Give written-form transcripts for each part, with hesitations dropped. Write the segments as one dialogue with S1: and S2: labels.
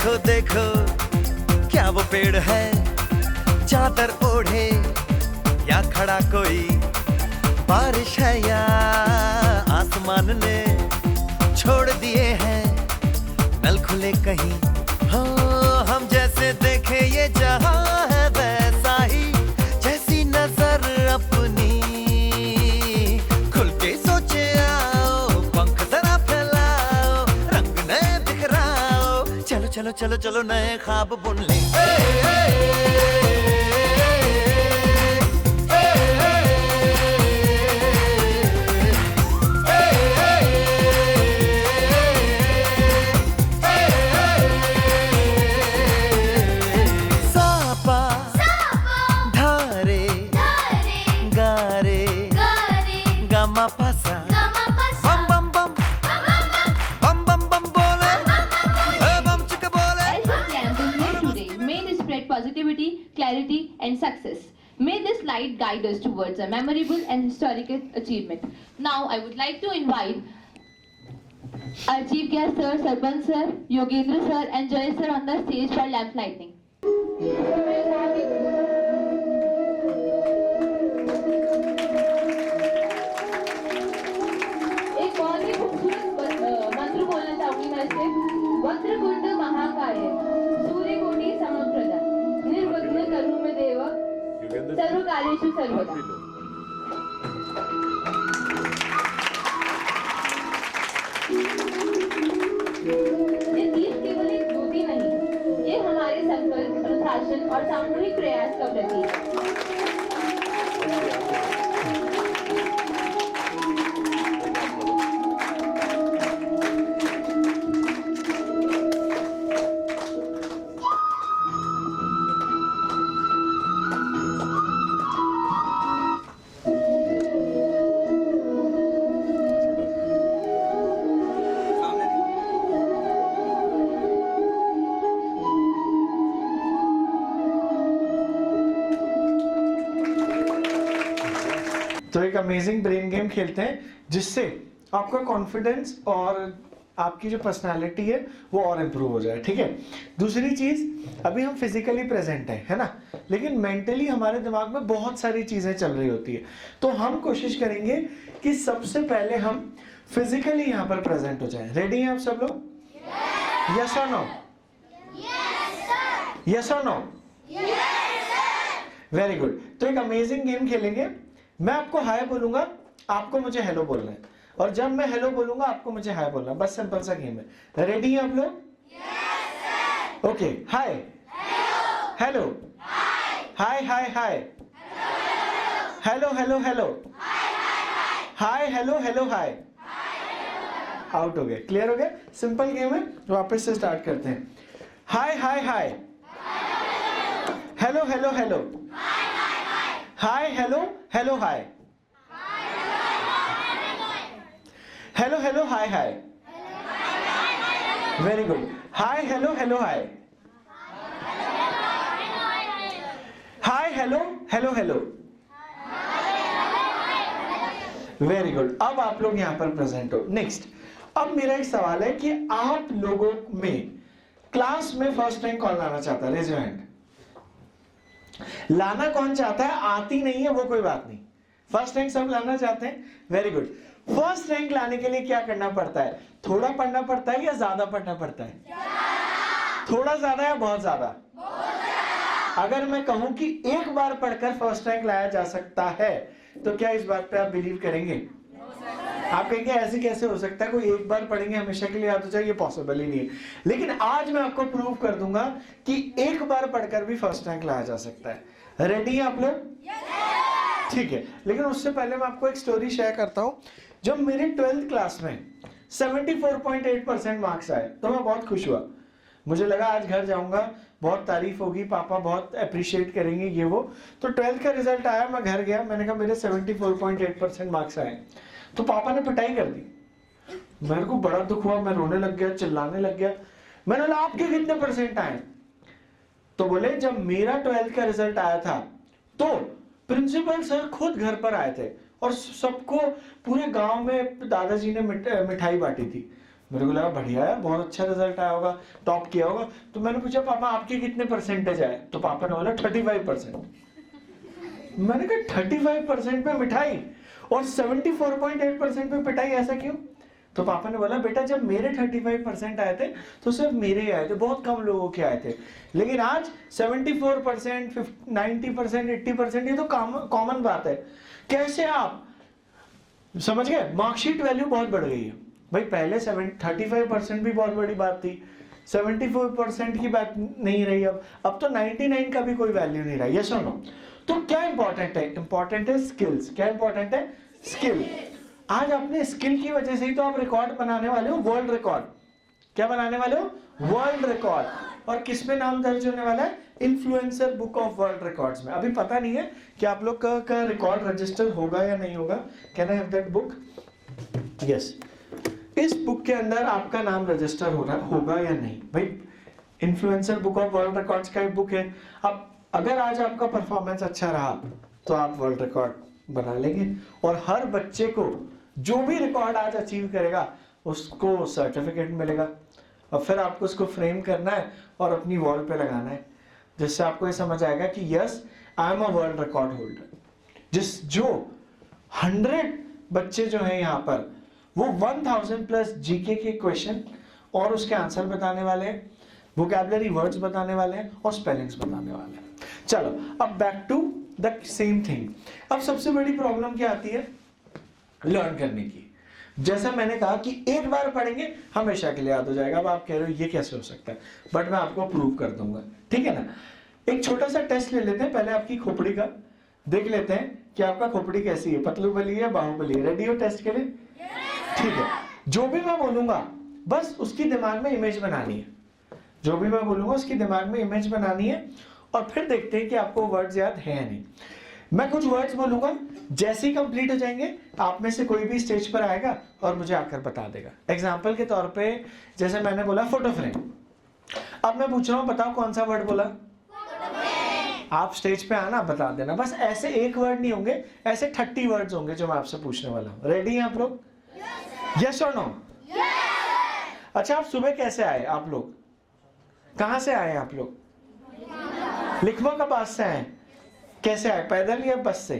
S1: देखो देखो क्या वो पेड़ है, चादर ओढ़े या खड़ा कोई, बारिश है या आसमान ने छोड़ दिए हैं नल खुले कहीं। हाँ हम जैसे देखे ये जहां है वैसा ही, जैसी नजर अपनी खुल के सोचे आओ, पंख जरा फैलाओ, रंग नए बिखराओ, चलो चलो चलो चलो नए ख्वाब बुन ले।
S2: Positivity, clarity and success. May this light guide us towards a memorable and historical achievement. Now I would like to invite our chief guest sir, Sarpanch sir, Yogendra sir and Joy sir on the stage for lamp lighting. एक बहुत ही खूबसूरत मंत्र बोलना चाहूंगी मैं इससे। वक्रतुंड महाकाय सूर्यकोटि समप्रभ निर्विघ्नं करोमि मे देव सर्वकार्येषु सर्वदा। ये तीर केवल एक दूती नहीं, ये हमारे संकल्प, अनुशासन और सामूहिक प्रयास का प्रतीक है।
S3: तो एक अमेजिंग ब्रेन गेम खेलते हैं जिससे आपका कॉन्फिडेंस और आपकी जो पर्सनालिटी है वो और इम्प्रूव हो जाए, ठीक है। दूसरी चीज, अभी हम फिजिकली प्रेजेंट हैं, है ना, लेकिन मेंटली हमारे दिमाग में बहुत सारी चीजें चल रही होती है। तो हम कोशिश करेंगे कि सबसे पहले हम फिजिकली यहाँ पर प्रेजेंट हो जाएं। रेडी हैं आप सब लोग? यस और नो? यस और नो? Very good. तो एक अमेजिंग गेम खेलेंगे। मैं आपको हाय बोलूंगा, आपको मुझे हेलो बोलना है, और जब मैं हेलो बोलूंगा आपको मुझे हाय बोलना है। बस सिंपल सा गेम है। रेडी हैं आप लोग? Okay. Hi, hello, hi hi hi, hello hello hello, hi hello hello hi. Out हो गए, क्लियर हो गया? सिंपल गेम है, वापस से स्टार्ट करते हैं। Hi hi hi, hello hello hello, hi hello hello hi, hello hello hi hi, very good. Hi hello hello hi, hi hello hello hello, very good. अब आप लोग यहां पर प्रेजेंट हो। नेक्स्ट, अब मेरा एक सवाल है कि आप लोगों में क्लास में फर्स्ट रैंक कौन लाना चाहता है? Raise your hand. लाना कौन चाहता है? आती नहीं है वो कोई बात नहीं, फर्स्ट रैंक सब लाना चाहते हैं। Very good. फर्स्ट रैंक लाने के लिए क्या करना पड़ता है? थोड़ा पढ़ना पड़ता है या ज्यादा पढ़ना पड़ता है? थोड़ा ज्यादा या बहुत ज्यादा? अगर मैं कहूं कि एक बार पढ़कर फर्स्ट रैंक लाया जा सकता है, तो क्या इस बात पे आप बिलीव करेंगे? आप कहेंगे ऐसे कैसे हो सकता है, कोई एक बार पढ़ेंगे हमेशा के लिए याद हो जाए, ये पॉसिबल ही नहीं है। लेकिन आज मैं आपको प्रूव कर दूंगा कि एक बार पढ़कर भी फर्स्ट रैंक लाया जा सकता है। रेडी हैं आप लोग? ठीक है, लेकिन उससे पहले मैं आपको एक स्टोरी शेयर करता हूं। जब मेरे 12th क्लास में 74.8% मार्क्स आए तो मैं बहुत खुश हुआ। मुझे लगा आज घर जाऊंगा, बहुत तारीफ होगी, पापा बहुत अप्रिशिएट करेंगे, ये वो। तो 12th का रिजल्ट आया, मैं घर गया, मैंने कहा मेरे 74.8% मार्क्स आए। तो पापा ने पिटाई कर दी। मेरे को बड़ा दुख हुआ, मैं रोने लग गया, चिल्लाने लग गया। मैंने बोला आपके कितने परसेंट आए? तो बोले जब मेरा 12th का रिजल्ट आया था तो प्रिंसिपल सर खुद घर पर आए थे और सबको, पूरे गांव में दादाजी ने मिठाई बांटी थी। मेरे को लगा बढ़िया है, बहुत अच्छा रिजल्ट आया होगा, टॉप किया होगा। तो मैंने पूछा पापा आपके कितने परसेंटेज आए? तो पापा ने बोला 35%। मैंने कहा 35% पे मिठाई और 74.8% पे पिटाई, ऐसा क्यों? तो पापा ने बोला बेटा जब मेरे 35% आए थे तो सिर्फ मेरे ही आए थे, बहुत कम लोगों के आए थे, लेकिन आज 74%, 90%, 80%, ये तो कॉमन बात है। कैसे आप समझ गए? मार्कशीट वैल्यू बहुत बढ़ गई है भाई। पहले 35% भी बहुत बड़ी बात थी, 74% की बात नहीं रही, अब तो 99 का भी कोई वैल्यू नहीं रहा। ये सुनो, तो क्या इंपॉर्टेंट है? इंपॉर्टेंट है स्किल्स। क्या इंपॉर्टेंट है? स्किल। आज अपने स्किल की वजह से ही तो आप रिकॉर्ड बनाने वाले हो, वर्ल्ड रिकॉर्ड। क्या बनाने वाले हो? World record. और किस में नाम दर्ज होने वाला है? Influencer book of world records में। अभी पता नहीं है कि आप लोग का रिकॉर्ड रजिस्टर होगा या नहीं होगा। Can I have that book? Yes. इस बुक के अंदर आपका नाम रजिस्टर होगा या नहीं भाई? Influencer book of world records का एक बुक है। अब अगर आज आपका परफॉर्मेंस अच्छा रहा तो आप वर्ल्ड रिकॉर्ड बना लेंगे, और हर बच्चे को जो भी रिकॉर्ड आज अचीव करेगा उसको सर्टिफिकेट मिलेगा, और फिर आपको उसको फ्रेम करना है और अपनी वॉल पे लगाना है, जिससे आपको ये समझ आएगा कि yes I am a world record holder. जो 100 बच्चे जो हैं यहाँ पर, वो 1000 प्लस जीके के क्वेश्चन और उसके आंसर बताने वाले हैं, वोकैबुलरी वर्ड्स बताने वाले हैं और स्पेलिंग्स बताने वाले हैं। चलो अब back to the same thing. अब सबसे बड़ी प्रॉब्लम क्या आती है? लर्न करने की। जैसा मैंने कहा कि एक बार पढ़ेंगे हमेशा के लिए याद हो जाएगा। अब आप कह रहे हो ये कैसे हो सकता है, बट मैं आपको प्रूव कर दूंगा, ठीक है ना। एक छोटा सा टेस्ट ले लेते हैं, पहले आपकी खोपड़ी का देख लेते हैं कि आपका खोपड़ी कैसी है, पतलू बली है, बाहुबली है। रेडी हो टेस्ट के लिए? ठीक है। जो भी मैं बोलूंगा बस उसकी दिमाग में इमेज बनानी है। जो भी मैं बोलूंगा उसकी दिमाग में इमेज बनानी है, और फिर देखते हैं कि आपको वर्ड्स याद है या नहीं। मैं कुछ वर्ड्स बोलूंगा, जैसे ही कंप्लीट हो जाएंगे आप में से कोई भी स्टेज पर आएगा और मुझे आकर बता देगा। एग्जाम्पल के तौर पे जैसे मैंने बोला फोटो फ्रेम। अब मैं पूछ रहा हूं बताओ कौन सा वर्ड बोला? आप स्टेज पे आना बता देना। बस ऐसे एक वर्ड नहीं होंगे, ऐसे 30 वर्ड्स होंगे जो मैं आपसे पूछने वाला हूं। रेडी हैं आप लोग? यस और नो? अच्छा आप सुबह कैसे आए? आप लोग कहां से आए? आप लोग लिखवा का पास से आए। कैसे आए? पैदल या बस से?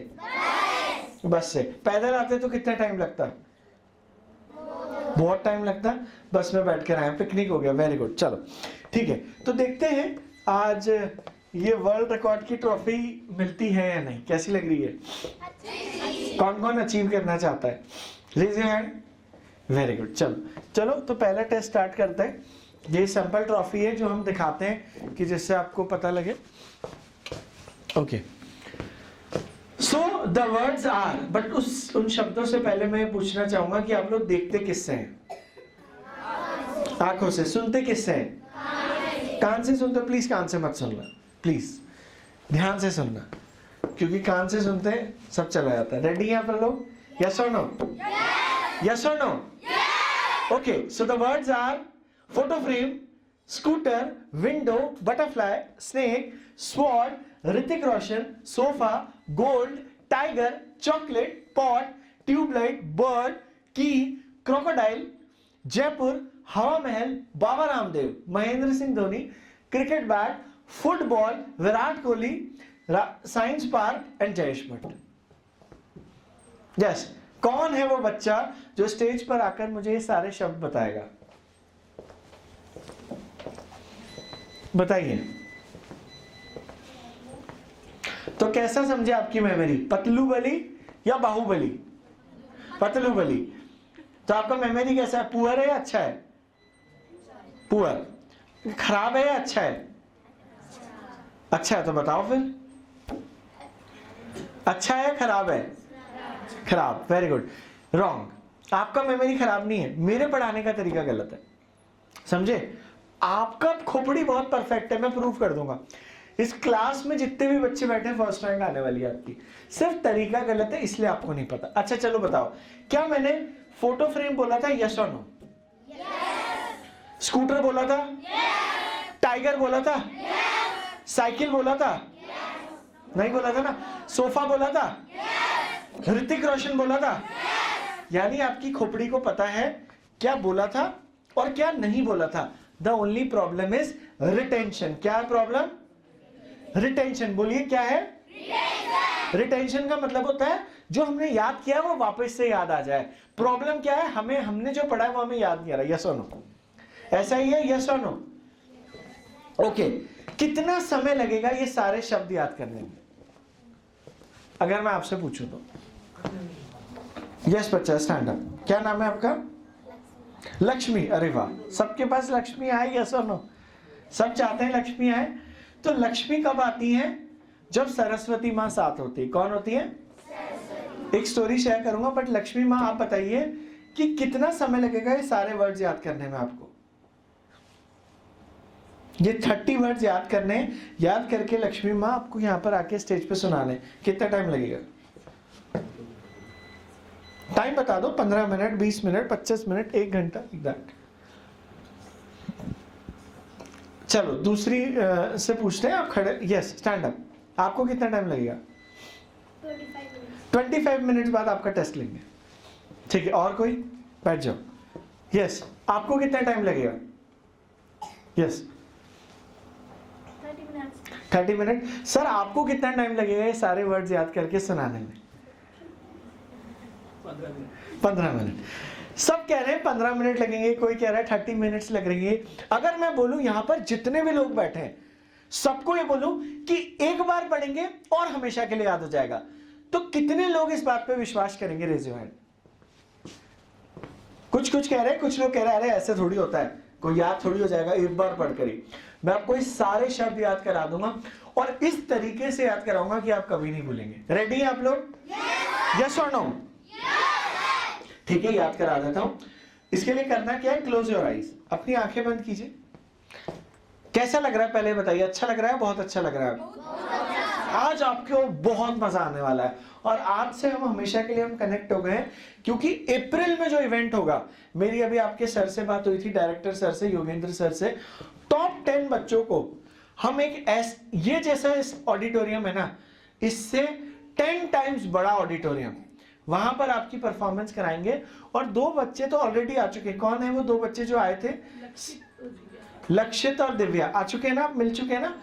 S3: बस से। पैदल आते तो कितना टाइम लगता? बहुत टाइम लगता। बस में बैठ कर आए, पिकनिक हो गया। Very good. चलो ठीक है, तो देखते हैं आज ये वर्ल्ड रिकॉर्ड की ट्रॉफी मिलती है या नहीं। कैसी लग रही है? कौन कौन अचीव करना चाहता है? Raise your hand. Very good. चलो तो पहला टेस्ट स्टार्ट करते हैं। ये सैंपल ट्रॉफी है जो हम दिखाते हैं कि जिससे आपको पता लगे। Okay, so the words are, but उन शब्दों से पहले मैं पूछना चाहूंगा कि आप लोग देखते किससे हैं? आंखों से। सुनते किससे हैं? कान से सुनते। प्लीज कान से मत सुनना, प्लीज ध्यान से सुनना, क्योंकि कान से सुनते सब चला जाता है। रेडी हैं आप लोग? यस और नो? यस और no? Okay, so the words are photo frame, scooter, window, butterfly, snake, sword, Hrithik Roshan, sofa, gold, tiger, chocolate, pot, tubelight, bird, key, crocodile, Jaipur, Hawa Mahal, Baba Ramdev, Mahendra Singh Dhoni, cricket bat, football, Virat Kohli, science park and Jayesh Bhatt. Yes, कौन है वो बच्चा जो stage पर आकर मुझे ये सारे शब्द बताएगा? बताइए। तो कैसा समझे आपकी मेमोरी? पतलू बली या बाहुबली? पतलू बली। तो आपका मेमोरी कैसा है? पुअर है या अच्छा है? पुअर। खराब है या अच्छा है? अच्छा है। तो बताओ फिर, अच्छा है खराब है? खराब। Very good. रॉन्ग। आपका मेमोरी खराब नहीं है, मेरे पढ़ाने का तरीका गलत है। समझे? आपका खोपड़ी बहुत परफेक्ट है, मैं प्रूव कर दूंगा। इस क्लास में जितने भी बच्चे बैठे फर्स्ट रैंक आने वाली है आपकी, सिर्फ तरीका गलत है इसलिए आपको नहीं पता। अच्छा चलो बताओ, क्या मैंने फोटो फ्रेम बोला था? यस और नो? यस। स्कूटर बोला था? यस। टाइगर बोला था? यस। साइकिल बोला था? यस। नहीं बोला था ना? सोफा बोला था? यस। ऋतिक रोशन बोला था? यस। यानी आपकी खोपड़ी को पता है क्या बोला था और क्या नहीं बोला था? The only problem is retention. क्या है प्रॉब्लम? रिटेंशन। बोलिए क्या है? रिटेंशन का मतलब होता है जो हमने याद किया वो वापस से याद आ जाए। प्रॉब्लम क्या है? हमने जो पढ़ा है वो हमें याद नहीं आ रहा। यस और नो? ऐसा ही है, यस और नो? ओके, कितना समय लगेगा ये सारे शब्द याद करने में? अगर मैं आपसे पूछूं तो? यस बच्चा, स्टैंड अप। क्या नाम है आपका? लक्ष्मी। अरे वाह, सबके पास लक्ष्मी आए, यस और नो? सब चाहते हैं लक्ष्मी आए। तो लक्ष्मी कब आती है? जब सरस्वती माँ साथ होती है। कौन होती है? एक स्टोरी शेयर करूंगा, बट लक्ष्मी माँ आप बताइए कि कितना समय लगेगा ये सारे वर्ड्स याद करने में आपको? ये 30 वर्ड्स याद करने, याद करके लक्ष्मी माँ आपको यहाँ पर आके स्टेज पे सुनाने, कितना टाइम लगेगा? टाइम बता दो। 15 मिनट, 20 मिनट, 25 मिनट, 1 घंटा, एग्जैक्ट। चलो दूसरी से पूछते हैं। आप खड़े, यस स्टैंड अप। आपको कितना टाइम लगेगा? 25 मिनट बाद आपका टेस्ट लेंगे, ठीक है? और कोई? बैठ जाओ। यस, आपको कितना टाइम लगेगा? Yes 30 minute. सर आपको कितना टाइम लगेगा ये सारे वर्ड्स याद करके सुनाने में? 15 मिनट। सब कह रहे हैं 15 मिनट लगेंगे, कोई कह रहा है 30 मिनट्स लगेंगे। अगर मैं बोलूं यहां पर जितने भी लोग बैठे हैं सबको ये बोलूं कि एक बार पढ़ेंगे और हमेशा के लिए याद हो जाएगा, तो कितने लोग इस बात पे विश्वास करेंगे? Raise your hand. कुछ कह रहे हैं, कुछ लोग कह रहे हैं अरे ऐसे थोड़ी होता है, कोई याद थोड़ी हो जाएगा, एक बार पढ़कर ही। मैं आपको इस सारे शब्द याद करा दूंगा और इस तरीके से याद कराऊंगा कि आप कभी नहीं भूलेंगे। रेडी हैं आप लोग? यस और नो? ठीक है, याद करा देता हूं। इसके लिए करना क्या है? क्लोज योर आईज, अपनी आंखें बंद कीजिए। कैसा लग रहा है पहले बताइए? अच्छा लग रहा है? बहुत अच्छा लग रहा है? आज आपको बहुत मजा आने वाला है और आज से हम हमेशा के लिए हम कनेक्ट हो गए हैं, क्योंकि अप्रैल में जो इवेंट होगा, मेरी अभी आपके सर से बात हुई थी, डायरेक्टर सर से, योगेंद्र सर से। टॉप 10 बच्चों को हम एक ये जैसा इस ऑडिटोरियम है ना, इससे 10 टाइम्स बड़ा ऑडिटोरियम, वहां पर आपकी परफॉर्मेंस कराएंगे। और 2 बच्चे तो ऑलरेडी आ चुके हैं। कौन है वो 2 बच्चे जो आए थे? लक्षित और दिव्या आ चुके हैं ना, आप मिल चुके हैं ना?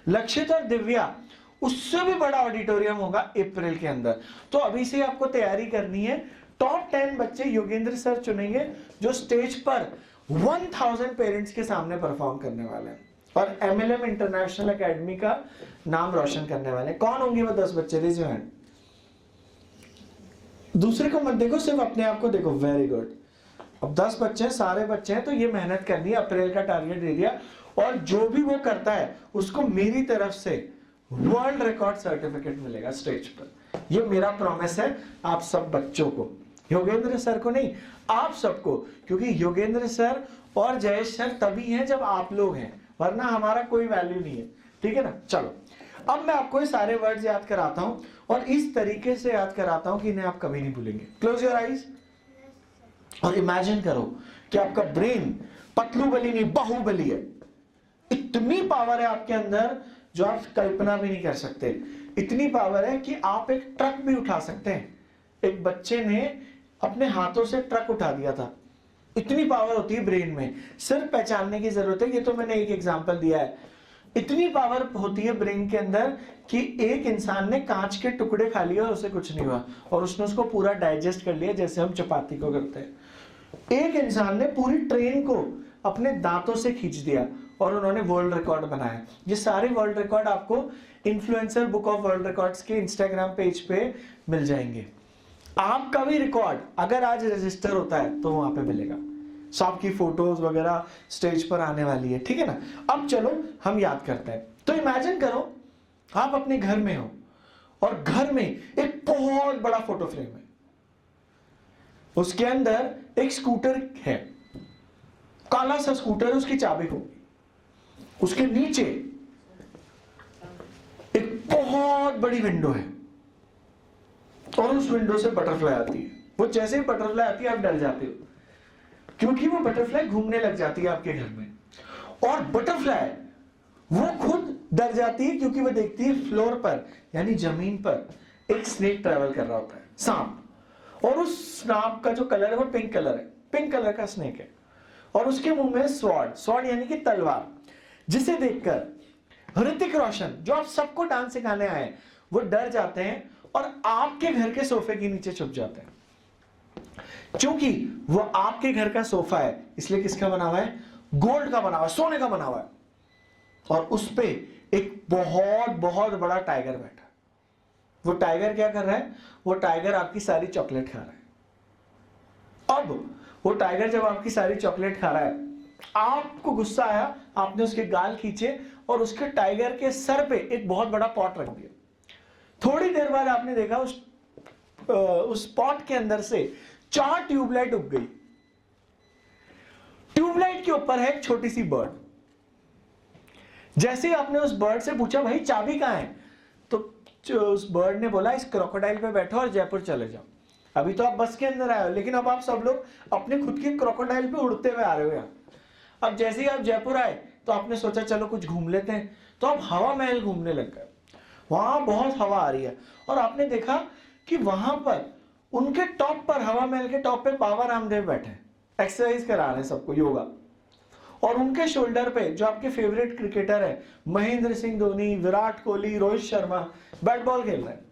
S3: लक्षित और दिव्या, उससे भी बड़ा ऑडिटोरियम होगा अप्रैल के अंदर। तो अभी से आपको तैयारी करनी है। टॉप 10 बच्चे योगेंद्र सर चुनेंगे जो स्टेज पर 1000 पेरेंट्स के सामने परफॉर्म करने वाले हैं और MLM इंटरनेशनल एकेडमी का नाम रोशन करने वाले हैं। कौन होंगे वो 10 बच्चे? Raise your hand. दूसरे को मत देखो, सिर्फ अपने आप को देखो। Very good. अब 10 बच्चे हैं, सारे बच्चे हैं, तो ये मेहनत करनी है। अप्रैल का टारगेट दे दिया और जो भी वो करता है उसको मेरी तरफ से वर्ल्ड रिकॉर्ड सर्टिफिकेट मिलेगा स्टेज पर। ये मेरा प्रॉमिस है आप सब बच्चों को, योगेंद्र सर को नहीं, आप सबको, क्योंकि योगेंद्र सर और जयेश सर तभी हैं जब आप लोग हैं, वरना हमारा कोई वैल्यू नहीं है। ठीक है ना? चलो अब मैं आपको ये सारे वर्ड्स याद कराता हूं और इस तरीके से याद कराता हूं कि इन्हें आप कभी नहीं भूलेंगे। क्लोज योर आईज और इमेजिन करो कि आपका ब्रेन पतलू बली नहीं बाहुबली है। इतनी पावर है आपके अंदर जो आप कल्पना भी नहीं कर सकते। इतनी पावर है कि आप एक ट्रक भी उठा सकते हैं। एक बच्चे ने अपने हाथों से ट्रक उठा दिया था। इतनी पावर होती है ब्रेन में, सिर्फ पहचानने की जरूरत है। ये तो मैंने एक एग्जांपल दिया है। इतनी पावर होती है ब्रेन के अंदर कि एक इंसान ने कांच के टुकड़े खा लिए और उसे कुछ नहीं हुआ और उसने उसको पूरा डाइजेस्ट कर लिया, जैसे हम चपाती को करते हैं। एक इंसान ने पूरी ट्रेन को अपने दांतों से खींच दिया और उन्होंने वर्ल्ड रिकॉर्ड बनाया। ये सारे वर्ल्ड रिकॉर्ड आपको influencer book of world records के इंस्टाग्राम पेज पे मिल जाएंगे। आपका भी रिकॉर्ड अगर आज रजिस्टर होता है तो वहां पे मिलेगा। सो आपकी फोटोज वगैरह स्टेज पर आने वाली है। ठीक है ना? अब चलो हम याद करते हैं। तो इमेजिन करो आप अपने घर में हो और घर में एक बहुत बड़ा फोटो फ्रेम है, उसके अंदर एक स्कूटर है, काला सा स्कूटर, उसकी चाबी होगी, उसके नीचे एक बहुत बड़ी विंडो है और उस विंडो से बटरफ्लाई आती है। वो जैसे ही बटरफ्लाई आती है आप डर जाते हो, क्योंकि वो बटरफ्लाई घूमने लग जाती है आपके घर में। और बटरफ्लाई वो खुद डर जाती है क्योंकि वो देखती है फ्लोर पर यानी जमीन पर एक स्नेक ट्रैवल कर रहा होता है, सांप। और उस सांप का जो कलर है वो पिंक कलर है, पिंक कलर का स्नेक है। और उसके मुंह में स्वॉर्ड, स्वॉर्ड यानी कि तलवार, जिसे देखकर ऋतिक रोशन, जो आप सबको डांस सिखाने आए, वो डर जाते हैं और आपके घर के सोफे के नीचे छुप जाते हैं। क्योंकि वो आपके घर का सोफा है, इसलिए किसका बना हुआ है? गोल्ड का बना हुआ है, सोने का बना हुआ है, और उस पे एक बहुत बहुत बड़ा टाइगर बैठा है। वो टाइगर क्या कर रहा है? वो टाइगर आपकी सारी चॉकलेट खा रहा है। अब वो टाइगर जब आपकी सारी चॉकलेट खा रहा है, आपको गुस्सा आया, आपने उसके गाल खींचे और उसके टाइगर के सर पे एक बहुत बड़ा पॉट रख दिया। थोड़ी देर बाद आपने देखा उस पॉट के अंदर से 4 ट्यूबलाइट उग गई। ट्यूबलाइट के ऊपर है एक छोटी सी बर्ड। जैसे ही आपने उस बर्ड से पूछा भाई चाबी कहां है, तो उस बर्ड ने बोला इस क्रोकोडाइल पे बैठो और जयपुर चले जाओ। अभी तो आप बस के अंदर आए हो, लेकिन अब आप सब लोग अपने खुद के क्रोकोडाइल पे उड़ते हुए आ रहे हो यहाँ। अब जैसे ही आप जयपुर आए तो आपने सोचा चलो कुछ घूम लेते हैं, तो आप हवा महल घूमने लग गए। वहां बहुत हवा आ रही है और आपने देखा कि वहां पर उनके टॉप पर, हवा महल के टॉप पे बाबा रामदेव बैठे हैं, एक्सरसाइज करा रहे हैं सबको, योगा। और उनके शोल्डर पे जो आपके फेवरेट क्रिकेटर है, महेंद्र सिंह धोनी, विराट कोहली, रोहित शर्मा, बैट बॉल खेल रहे हैं।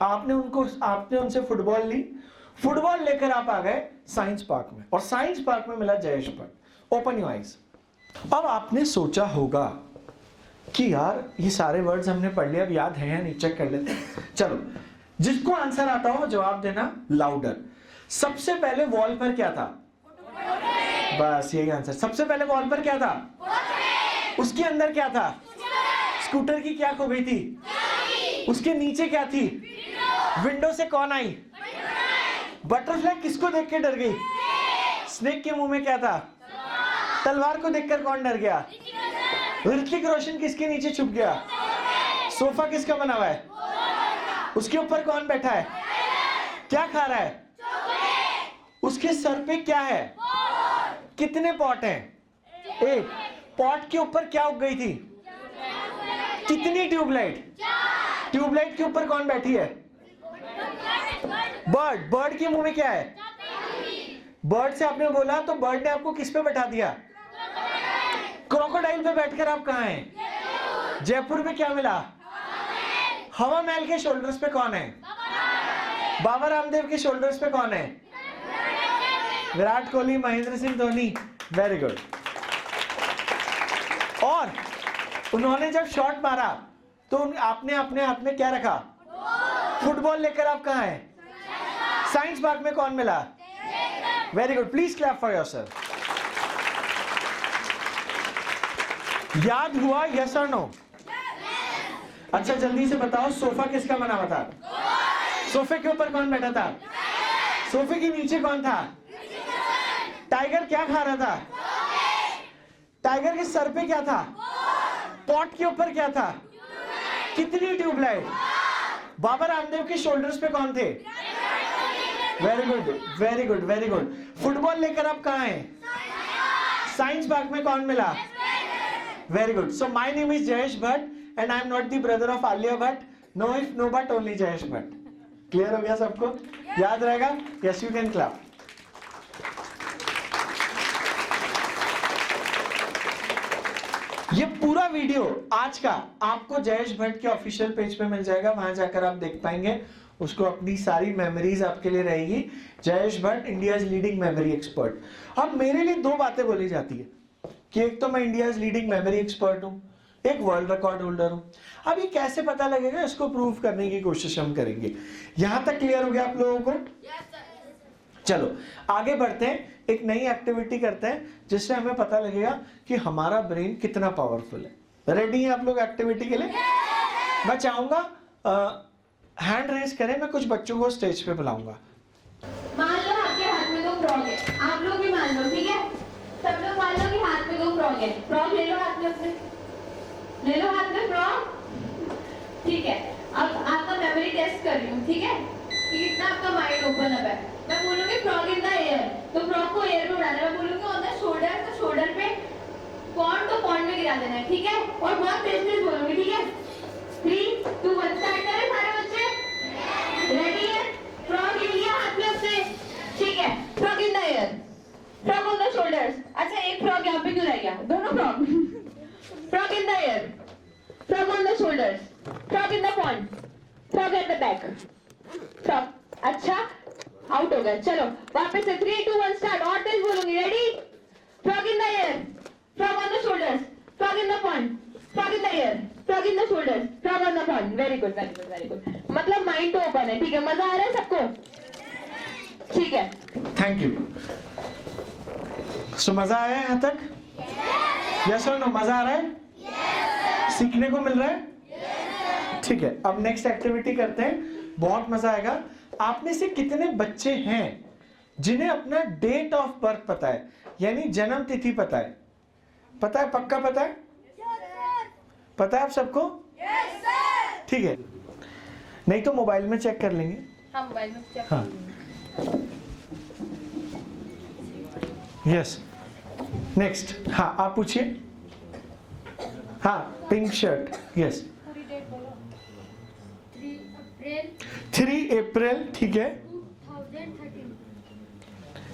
S3: आपने उनसे फुटबॉल ली। फुटबॉल लेकर आप आ गए साइंस पार्क में, और साइंस पार्क में मिला Jayesh Bhatt. Open your eyes. अब आपने सोचा होगा कि यार ये सारे वर्ड्स हमने पढ़ लिए, अब याद है या नहीं चेक कर लेते हैं। चलो, जिसको आंसर आता हो जवाब देना लाउडर। सबसे पहले वॉल पर क्या था? बस यही आंसर। सबसे पहले वॉल पर क्या था? उसके अंदर क्या था? स्कूटर की क्या खो गई थी? उसके नीचे क्या थी? विंडो से कौन आई? बटरफ्लाई किसको देख के डर गई? स्नेक के मुंह में क्या था? तलवार को देखकर कौन डर गया? ऋतिक रोशन किसके नीचे छुप गया? सोफा किसका बना हुआ है? उसके ऊपर कौन बैठा है? क्या खा रहा है? उसके सर पे क्या है? कितने पॉट हैं? एक। पॉट के ऊपर क्या उग गई थी? कितनी ट्यूबलाइट? ट्यूबलाइट के ऊपर कौन बैठी है? बर्ड। बर्ड के मुंह में क्या है? बर्ड से आपने बोला तो बर्ड ने आपको किस पे बैठा दिया? क्रोकोडाइल पे बैठकर आप कहां हैं? जयपुर में क्या मिला? हवा महल के शोल्डर्स पे कौन है? बाबा रामदेव के शोल्डर्स पे कौन है? विराट कोहली, महेंद्र सिंह धोनी। Very good. और उन्होंने जब शॉट मारा तो आपने अपने हाथ में क्या रखा? फुटबॉल लेकर आप कहां हैं? साइंस पार्क में कौन मिला? Very good. Please clap for yourself. याद हुआ? यस और नो? अच्छा जल्दी से बताओ, सोफा किसका बना हुआ था? सोफे के ऊपर कौन बैठा था? सोफे के नीचे कौन था? टाइगर क्या खा रहा था? टाइगर के सर पे क्या था? पॉट के ऊपर क्या था? कितनी ट्यूबलाइट? बाबा रामदेव के शोल्डर्स पे कौन थे? Very good, very good, very good. Football लेकर आप कहां हैं? साइंस पार्क में कौन मिला? Very good. So my name is Jayesh Bhatt and I am not the brother of Alia Bhatt. No if no but only Jayesh Bhatt. Clear हो गया सबको? याद रहेगा? Yes, you can clap. ये पूरा वीडियो आज का आपको जयेश भट्ट के ऑफिशियल पेज पे मिल जाएगा, वहां जाकर आप देख पाएंगे उसको। अपनी सारी मेमोरीज आपके लिए रहेगी। Jayesh Bhatt, India's leading memory expert. अब मेरे लिए दो बातें बोली जाती है कि एक तो मैं इंडियाज लीडिंग मेमोरी एक्सपर्ट हूं, एक वर्ल्ड रिकॉर्ड होल्डर हूं। अब ये कैसे पता लगेगा, इसको प्रूव करने की कोशिश हम करेंगे। यहां तक क्लियर हो गया आप लोगों को? चलो आगे बढ़ते हैं, एक नई एक्टिविटी करते हैं जिससे हमें पता लगेगा कि हमारा ब्रेन कितना पावरफुल है। रेडी हैं आप लोग एक्टिविटी के लिए? मैं चाहूंगा हैंड रेज करें, मैं कुछ बच्चों को स्टेज पे बुलाऊंगा।
S2: मान लो आपके हाथ में 2 फ्रॉग है, आप लोग भी मान लो, ठीक है? सब लोग मान लो कि हाथ में 2 फ्रॉग है। फ्रॉग ले लो हाथ में अपने, ले लो हाथ में फ्रॉग, ठीक है? अब आपका मेमोरी टेस्ट कर रही हूँ, ठीक है? कि कितना आपका माइंड ओपन अप है। मैं बोलूंगी फ्रॉग इन द एयर, तो फ्रॉग को एयर में उड़ाना है। मैं बोलूंगी ऑन द शोल्डर, तो शोल्डर पे पॉन्ड तो पॉन्ड में गिरा देना है, ठीक है? और बहुत तेज तेज बोलूंगी, ठीक है? 3, 2, 1 स्टार्ट करें सारे बच्चे? रेडी है? फ्रॉग ले लिया हाथ में अपने, ठीक है? Frog in the air, frog on the shoulder. shoulders. अच्छा एक frog यहाँ पे क्यों रह गया? दोनों frog. Frog in the air. Frog on the shoulders. Frog in the pond. Frog at the back. Frog. अच्छा out हो गया. चलो वापस से 3, 2, 1 start. और तेज बोलूंगी. Ready? Frog in the air. Frog on the shoulders. Frog in the pond. Frog in the air. Frog in the shoulders. Frog on the pond. Very good, very good, very good. मतलब mind तो open है. ठीक है, मजा आ रहा है सबको? ठीक है.
S3: Thank you. सो मजा आया यहाँ तक? यस और नो? मजा आ रहा है? सीखने को मिल रहा है? ठीक है, अब नेक्स्ट एक्टिविटी करते हैं. बहुत मजा आएगा. आप में से कितने बच्चे हैं जिन्हें अपना डेट ऑफ बर्थ पता है, यानी जन्म तिथि पता है? पता है? पक्का पता है? पता है आप सबको? ठीक है, नहीं तो मोबाइल में चेक कर लेंगे.
S2: हाँ, मोबाइल में चेक.
S3: हाँ, यस. नेक्स्ट. हाँ, आप पूछिए. हाँ, पिंक शर्ट. यस. 3 अप्रैल. ठीक है.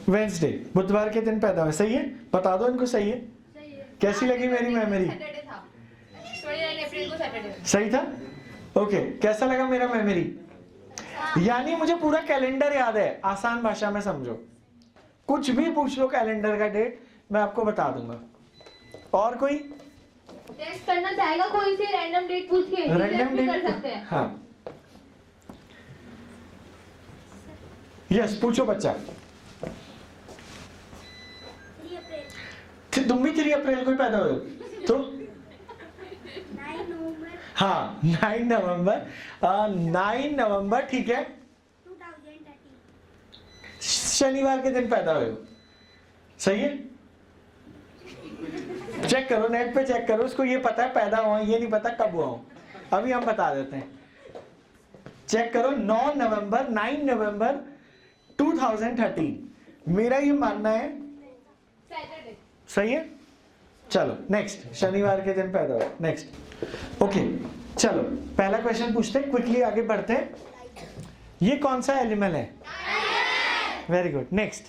S3: वेंसडे, बुधवार के दिन पैदा हुए. सही है? बता दो इनको. सही है? कैसी लगी मेरी मेमोरी? सही था? ओके. कैसा लगा मेरा मेमोरी? यानी मुझे पूरा कैलेंडर याद है. आसान भाषा में समझो. कुछ भी पूछ लो कैलेंडर का डेट, मैं आपको बता दूंगा. और कोई
S2: टेस्ट करना चाहेगा? कोई से रैंडम डेट पूछ के
S3: रैंडम
S2: डेट
S3: डेट
S2: कर सकते हैं.
S3: हाँ, यस. पूछो बच्चा. तुम भी 3 अप्रैल को ही पैदा हुए तो? हाँ, 9 नवंबर. 9 नवंबर. ठीक है. शनिवार के दिन पैदा हुए. सही है? चेक करो, नेट पे चेक करो. उसको ये पता है पैदा हुआ, ये नहीं पता कब हुआ हूं. अभी हम बता देते हैं. चेक करो. 9 नवंबर 9 नवंबर 2013. मेरा ये मानना है सही है. चलो नेक्स्ट. शनिवार के दिन पैदा हुआ. नेक्स्ट. ओके, चलो पहला क्वेश्चन पूछते हैं. क्विकली आगे बढ़ते हैं. ये कौन सा एनिमल है? Very good. नेक्स्ट.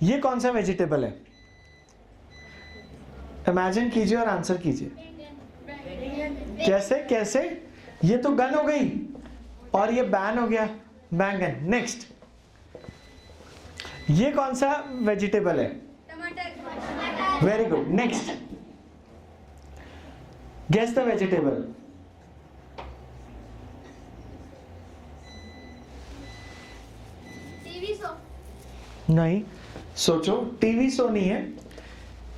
S3: ये कौन सा वेजिटेबल है? इमेजिन कीजिए और आंसर कीजिए. कैसे कैसे? ये तो गन हो गई और ये बैन हो गया. बैंगन. नेक्स्ट. ये कौन सा वेजिटेबल है? Very good. Next. Guess the vegetable. नहीं, सोचो. टीवी सो नहीं है.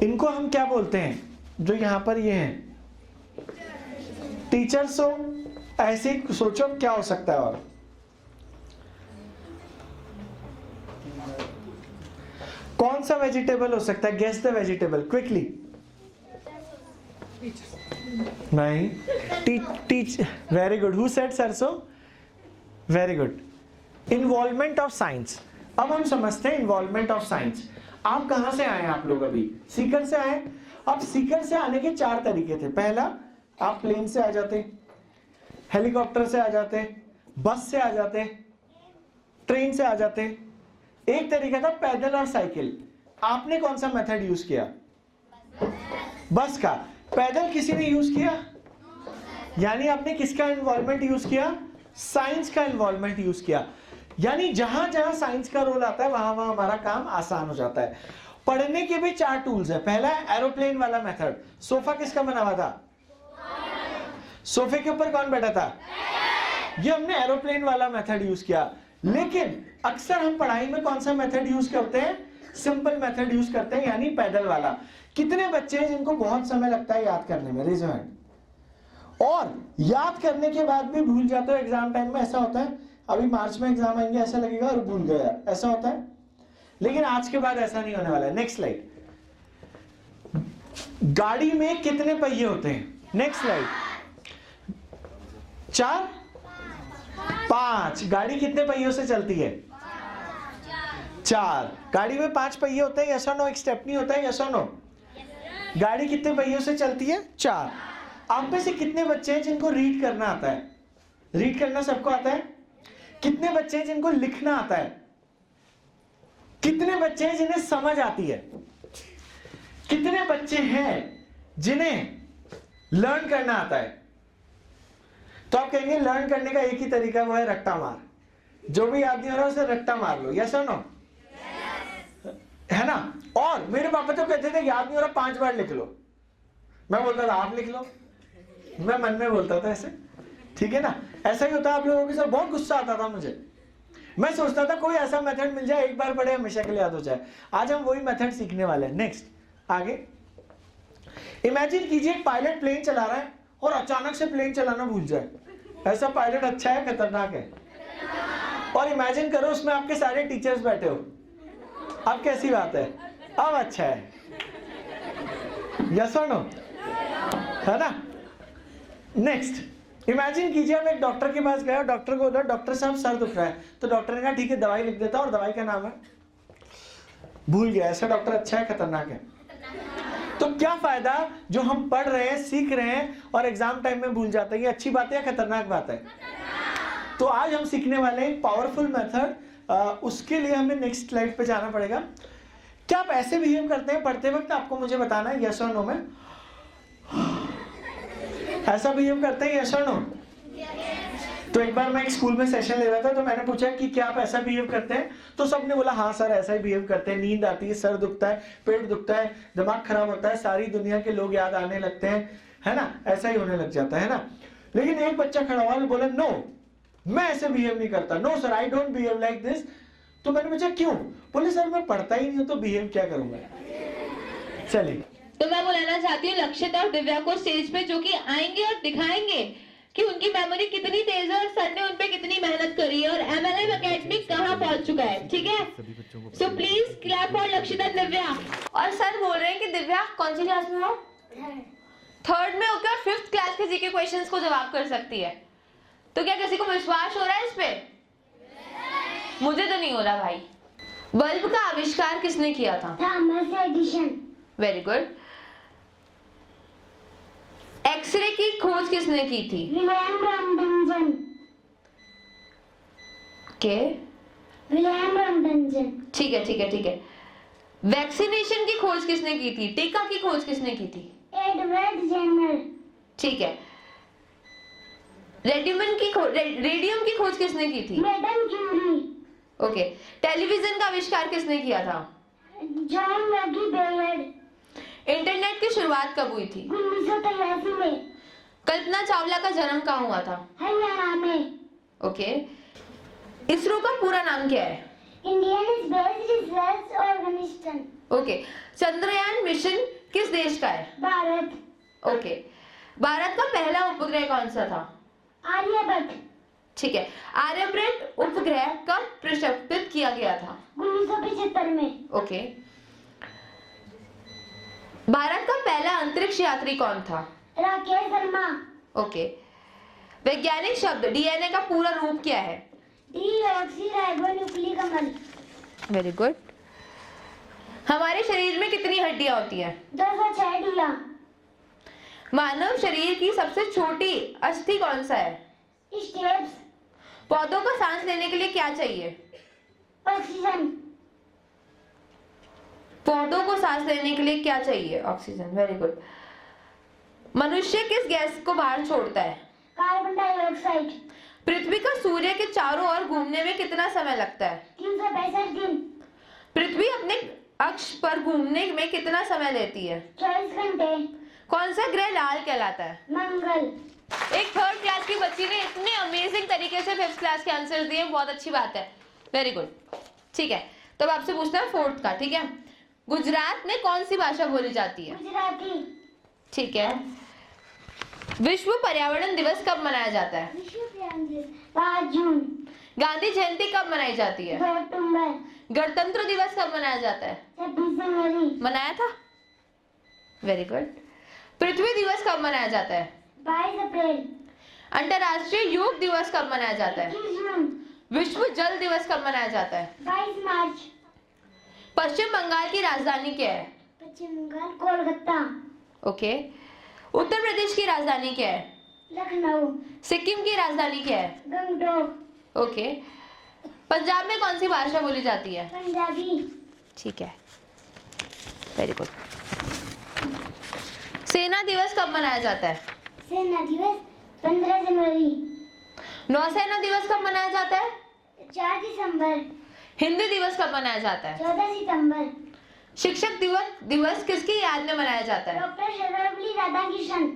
S3: इनको हम क्या बोलते हैं? जो यहां पर ये हैं, टीचर सो. ऐसे ही सोचो क्या हो सकता है. और कौन सा वेजिटेबल हो सकता है? Guess the vegetable quickly. नहीं. Teach. Very good. Who said sarson? Very good. Involvement of science. अब हम समझते हैं इन्वॉल्वमेंट ऑफ साइंस. आप कहां से आए? आप लोग अभी सीकर से आए. अब सीकर से आने के 4 तरीके थे. पहला, आप प्लेन से आ जाते, हेलीकॉप्टर से आ जाते, बस से आ जाते, ट्रेन से आ जाते. एक तरीका था पैदल और साइकिल. आपने कौन सा मेथड यूज किया? बस का. पैदल किसी ने यूज किया? यानी आपने किसका इन्वॉल्वमेंट यूज किया? साइंस का इन्वॉल्वमेंट यूज किया. यानी जहां जहां साइंस का रोल आता है वहां वहां हमारा काम आसान हो जाता है. पढ़ने के भी 4 टूल्स है. पहला है एरोप्लेन वाला मेथड. सोफा किसका बना हुआ था? सोफे के ऊपर कौन बैठा था? ये हमने एरोप्लेन वाला मेथड यूज किया. लेकिन अक्सर हम पढ़ाई में कौन सा मेथड यूज करते हैं? सिंपल मेथड यूज करते हैं, यानी पैदल वाला. कितने बच्चे हैं जिनको बहुत समय लगता है याद करने में? Raise your hand. और याद करने के बाद भी भूल जाते हो एग्जाम टाइम में. ऐसा होता है. अभी मार्च में एग्जाम आएंगे, ऐसा लगेगा और भूल गया. ऐसा होता है. लेकिन आज के बाद ऐसा नहीं होने वाला है. Next slide. गाड़ी में कितने पहिए होते हैं? Next slide. 4 5. गाड़ी कितने पहियों से चलती है? 4. गाड़ी में 5 पहिए होते हैं. यस और नो? एक स्टेपनी होता है. यस और नो? गाड़ी कितने पहियों से चलती है? 4. आप में से कितने बच्चे हैं जिनको रीड करना आता है? रीड करना सबको आता है. कितने बच्चे हैं जिनको लिखना आता है? कितने बच्चे हैं जिन्हें समझ आती है? कितने बच्चे हैं जिन्हें लर्न करना आता है? तो आप कहेंगे लर्न करने का एक ही तरीका, वो है रट्टा मार। जो भी याद नहीं हो रहा उसे रट्टा मार लो। यस और नो? है ना? और मेरे पापा तो कहते थे याद नहीं हो रहा 5 बार लिख लो। मैं बोलता था आप लिख लो, मैं मन में बोलता था ऐसे, ठीक है ना? ऐसा ही होता है आप लोगों के साथ। बहुत गुस्सा आता था मुझे, मैं सोचता था कोई ऐसा मेथड मिल जाए एक बार पढ़े हमेशा के लिए याद हो जाए। आज हम वही मेथड सीखने वाले हैं। नेक्स्ट, आगे इमेजिन कीजिए पायलट प्लेन चला रहा है और अचानक से प्लेन चलाना भूल जाए। ऐसा पायलट अच्छा है खतरनाक है? और इमेजिन करो उसमें आपके सारे टीचर्स बैठे हो, अब कैसी बात है? अब अच्छा है। यस और नो? है ना? नेक्स्ट, इमेजिन कीजिए हम एक डॉक्टर के पास गए, डॉक्टर को बोला डॉक्टर साहब सर दुख रहा है, तो डॉक्टर ने कहा ठीक है दवाई लिख देता, और दवाई का नाम है भूल गया। ऐसा डॉक्टर अच्छा है खतरनाक है? तो क्या फायदा जो हम पढ़ रहे हैं सीख रहे हैं और एग्जाम टाइम में भूल जाते हैं? ये अच्छी बात है या खतरनाक बात है? तो आज हम सीखने वाले हैं पावरफुल मेथड। उसके लिए हमें नेक्स्ट स्लाइड पे जाना पड़ेगा। क्या आप ऐसे बिहेव करते हैं पढ़ते वक्त? आपको मुझे बताना है यस और नो में। ऐसा बिहेव करते हैं यस और नो? तो एक बार मैं एक स्कूल में सेशन ले रहा था, तो मैंने पूछा कि क्या आप ऐसा बिहेव करते हैं? तो सबने बोला हाँ सर ऐसा ही बिहेव करते हैं। नींद आती है, सर दुखता है, पेट दुखता है, दिमाग खराब होता है, सारी दुनिया के लोग याद आने लगते हैं, है ना? ऐसा ही होने लग जाता है ना? लेकिन एक बच्चा खड़ा हुआ बोला नो मैं ऐसे बिहेव नहीं करता, no sir I don't behave like this. तो मैंने पूछा क्यों? बोले सर मैं पढ़ता ही नहीं हूं तो बिहेव क्या करूंगा। चलिए,
S2: तो मैं बुलाना चाहती हूँ लक्षित और दिव्या को स्टेज पे, जो कि आएंगे और दिखाएंगे कि उनकी मेमोरी कितनी तेज है और सर ने उन पे कितनी मेहनत करी है और MLM एकेडमी कहाँ पहुंच चुका है। ठीक है, सो प्लीज क्लैप फॉर लक्षित एंड दिव्या।
S4: और सर बोल रहे हैं कि दिव्या कौन सी क्लास में हो? 3rd में होकर 5th क्लास के जीके क्वेश्चंस को जवाब कर सकती है। तो क्या किसी को विश्वास हो रहा है इस पे? मुझे तो नहीं हो रहा भाई। बल्ब का आविष्कार किसने किया था?
S5: Thomas Edison.
S4: Very good. X ray की खोज किसने की थी?
S5: William Roentgen.
S4: के
S5: विलियम रॉमडंजन।
S4: ठीक है ठीक है ठीक है। वैक्सीनेशन की खोज किसने की थी? टीका की खोज किसने की थी?
S5: Edward Jenner.
S4: ठीक है। रेडियम की खोज किसने की थी?
S5: Madam Curie.
S4: ओके। टेलीविजन का आविष्कार किसने किया था?
S5: जॉन लगी बेयर्ड।
S4: इंटरनेट की शुरुआत कब हुई थी?
S5: 1983 में।
S4: कल्पना चावला का जन्म कहाँ हुआ था?
S5: हरियाणा में।
S4: ओके। इसरो का पूरा नाम क्या है?
S5: Indian Space Research Organisation.
S4: Okay. Chandrayaan mission किस देश का है?
S5: भारत।
S4: ओके। भारत का पहला उपग्रह कौन सा था?
S5: आर्यभट्ट।
S4: ठीक है। आर्यभट्ट उपग्रह कब प्रक्षेपित किया गया था?
S5: 1975 में।
S4: ओके। भारत का पहला अंतरिक्ष यात्री कौन था?
S5: राकेश शर्मा।
S4: ओके। वैज्ञानिक शब्द डीएनए का पूरा रूप क्या है?
S5: डीऑक्सीराइबोन्यूक्लिक अम्ल।
S4: Very good. हमारे शरीर में कितनी हड्डियां होती हैं?
S5: 206 हड्डियां।
S4: मानव शरीर की सबसे छोटी अस्थि कौन सा है?
S5: स्टेप्स।
S4: पौधों को सांस लेने के लिए क्या चाहिए?
S5: ऑक्सीजन।
S4: पौधों को सांस लेने के लिए क्या चाहिए? ऑक्सीजन। Very good. मनुष्य किस गैस को बाहर छोड़ता है?
S5: Carbon dioxide.
S4: पृथ्वी का सूर्य के चारों ओर घूमने में कितना समय लगता है?
S5: 365 दिन।
S4: पृथ्वी अपने अक्ष पर घूमने में कितना समय लेती है?
S5: 24 घंटे।
S4: कौन सा ग्रह लाल कहलाता है?
S5: मंगल।
S4: एक 3rd क्लास की बच्ची ने इतने अमेजिंग तरीके से 5th क्लास के आंसर दिए, बहुत अच्छी बात है। Very good. ठीक है, तो अब आपसे पूछना है 4th का। ठीक है, गुजरात में कौन सी भाषा बोली जाती है?
S5: गुजराती।
S4: ठीक है। विश्व पर्यावरण दिवस कब मनाया जाता है?
S5: विश्व पर्यावरण दिवस 5 जून।
S4: गांधी जयंती कब मनाई जाती है?
S5: 2 अक्टूबर।
S4: गणतंत्र दिवस कब मनाया जाता है?
S5: 26 जनवरी।
S4: मनाया था? Very good. पृथ्वी दिवस कब मनाया जाता है?
S5: 22 अप्रैल।
S4: अंतर्राष्ट्रीय योग दिवस कब मनाया जाता है?
S5: 21 जून।
S4: विश्व जल दिवस कब मनाया जाता है?
S5: 22 मार्च।
S4: पश्चिम बंगाल की राजधानी क्या है?
S5: पश्चिम बंगाल कोलकाता।
S4: ओके। उत्तर प्रदेश की राजधानी क्या है?
S5: लखनऊ।
S4: सिक्किम की राजधानी क्या है?
S5: गंगटोक।
S4: ओके। पंजाब में कौन सी भाषा बोली जाती है?
S5: पंजाबी।
S4: ठीक है, वेरी गुड। सेना दिवस कब मनाया जाता है?
S5: सेना दिवस 15 जनवरी।
S4: नौसेना दिवस कब मनाया जाता है?
S5: 4 दिसंबर।
S4: हिंदी दिवस कब मनाया जाता है?
S5: 14 सितंबर।
S4: शिक्षक दिवस किसकी याद में मनाया जाता है?
S5: डॉक्टर सर्वपल्ली राधाकृष्णन।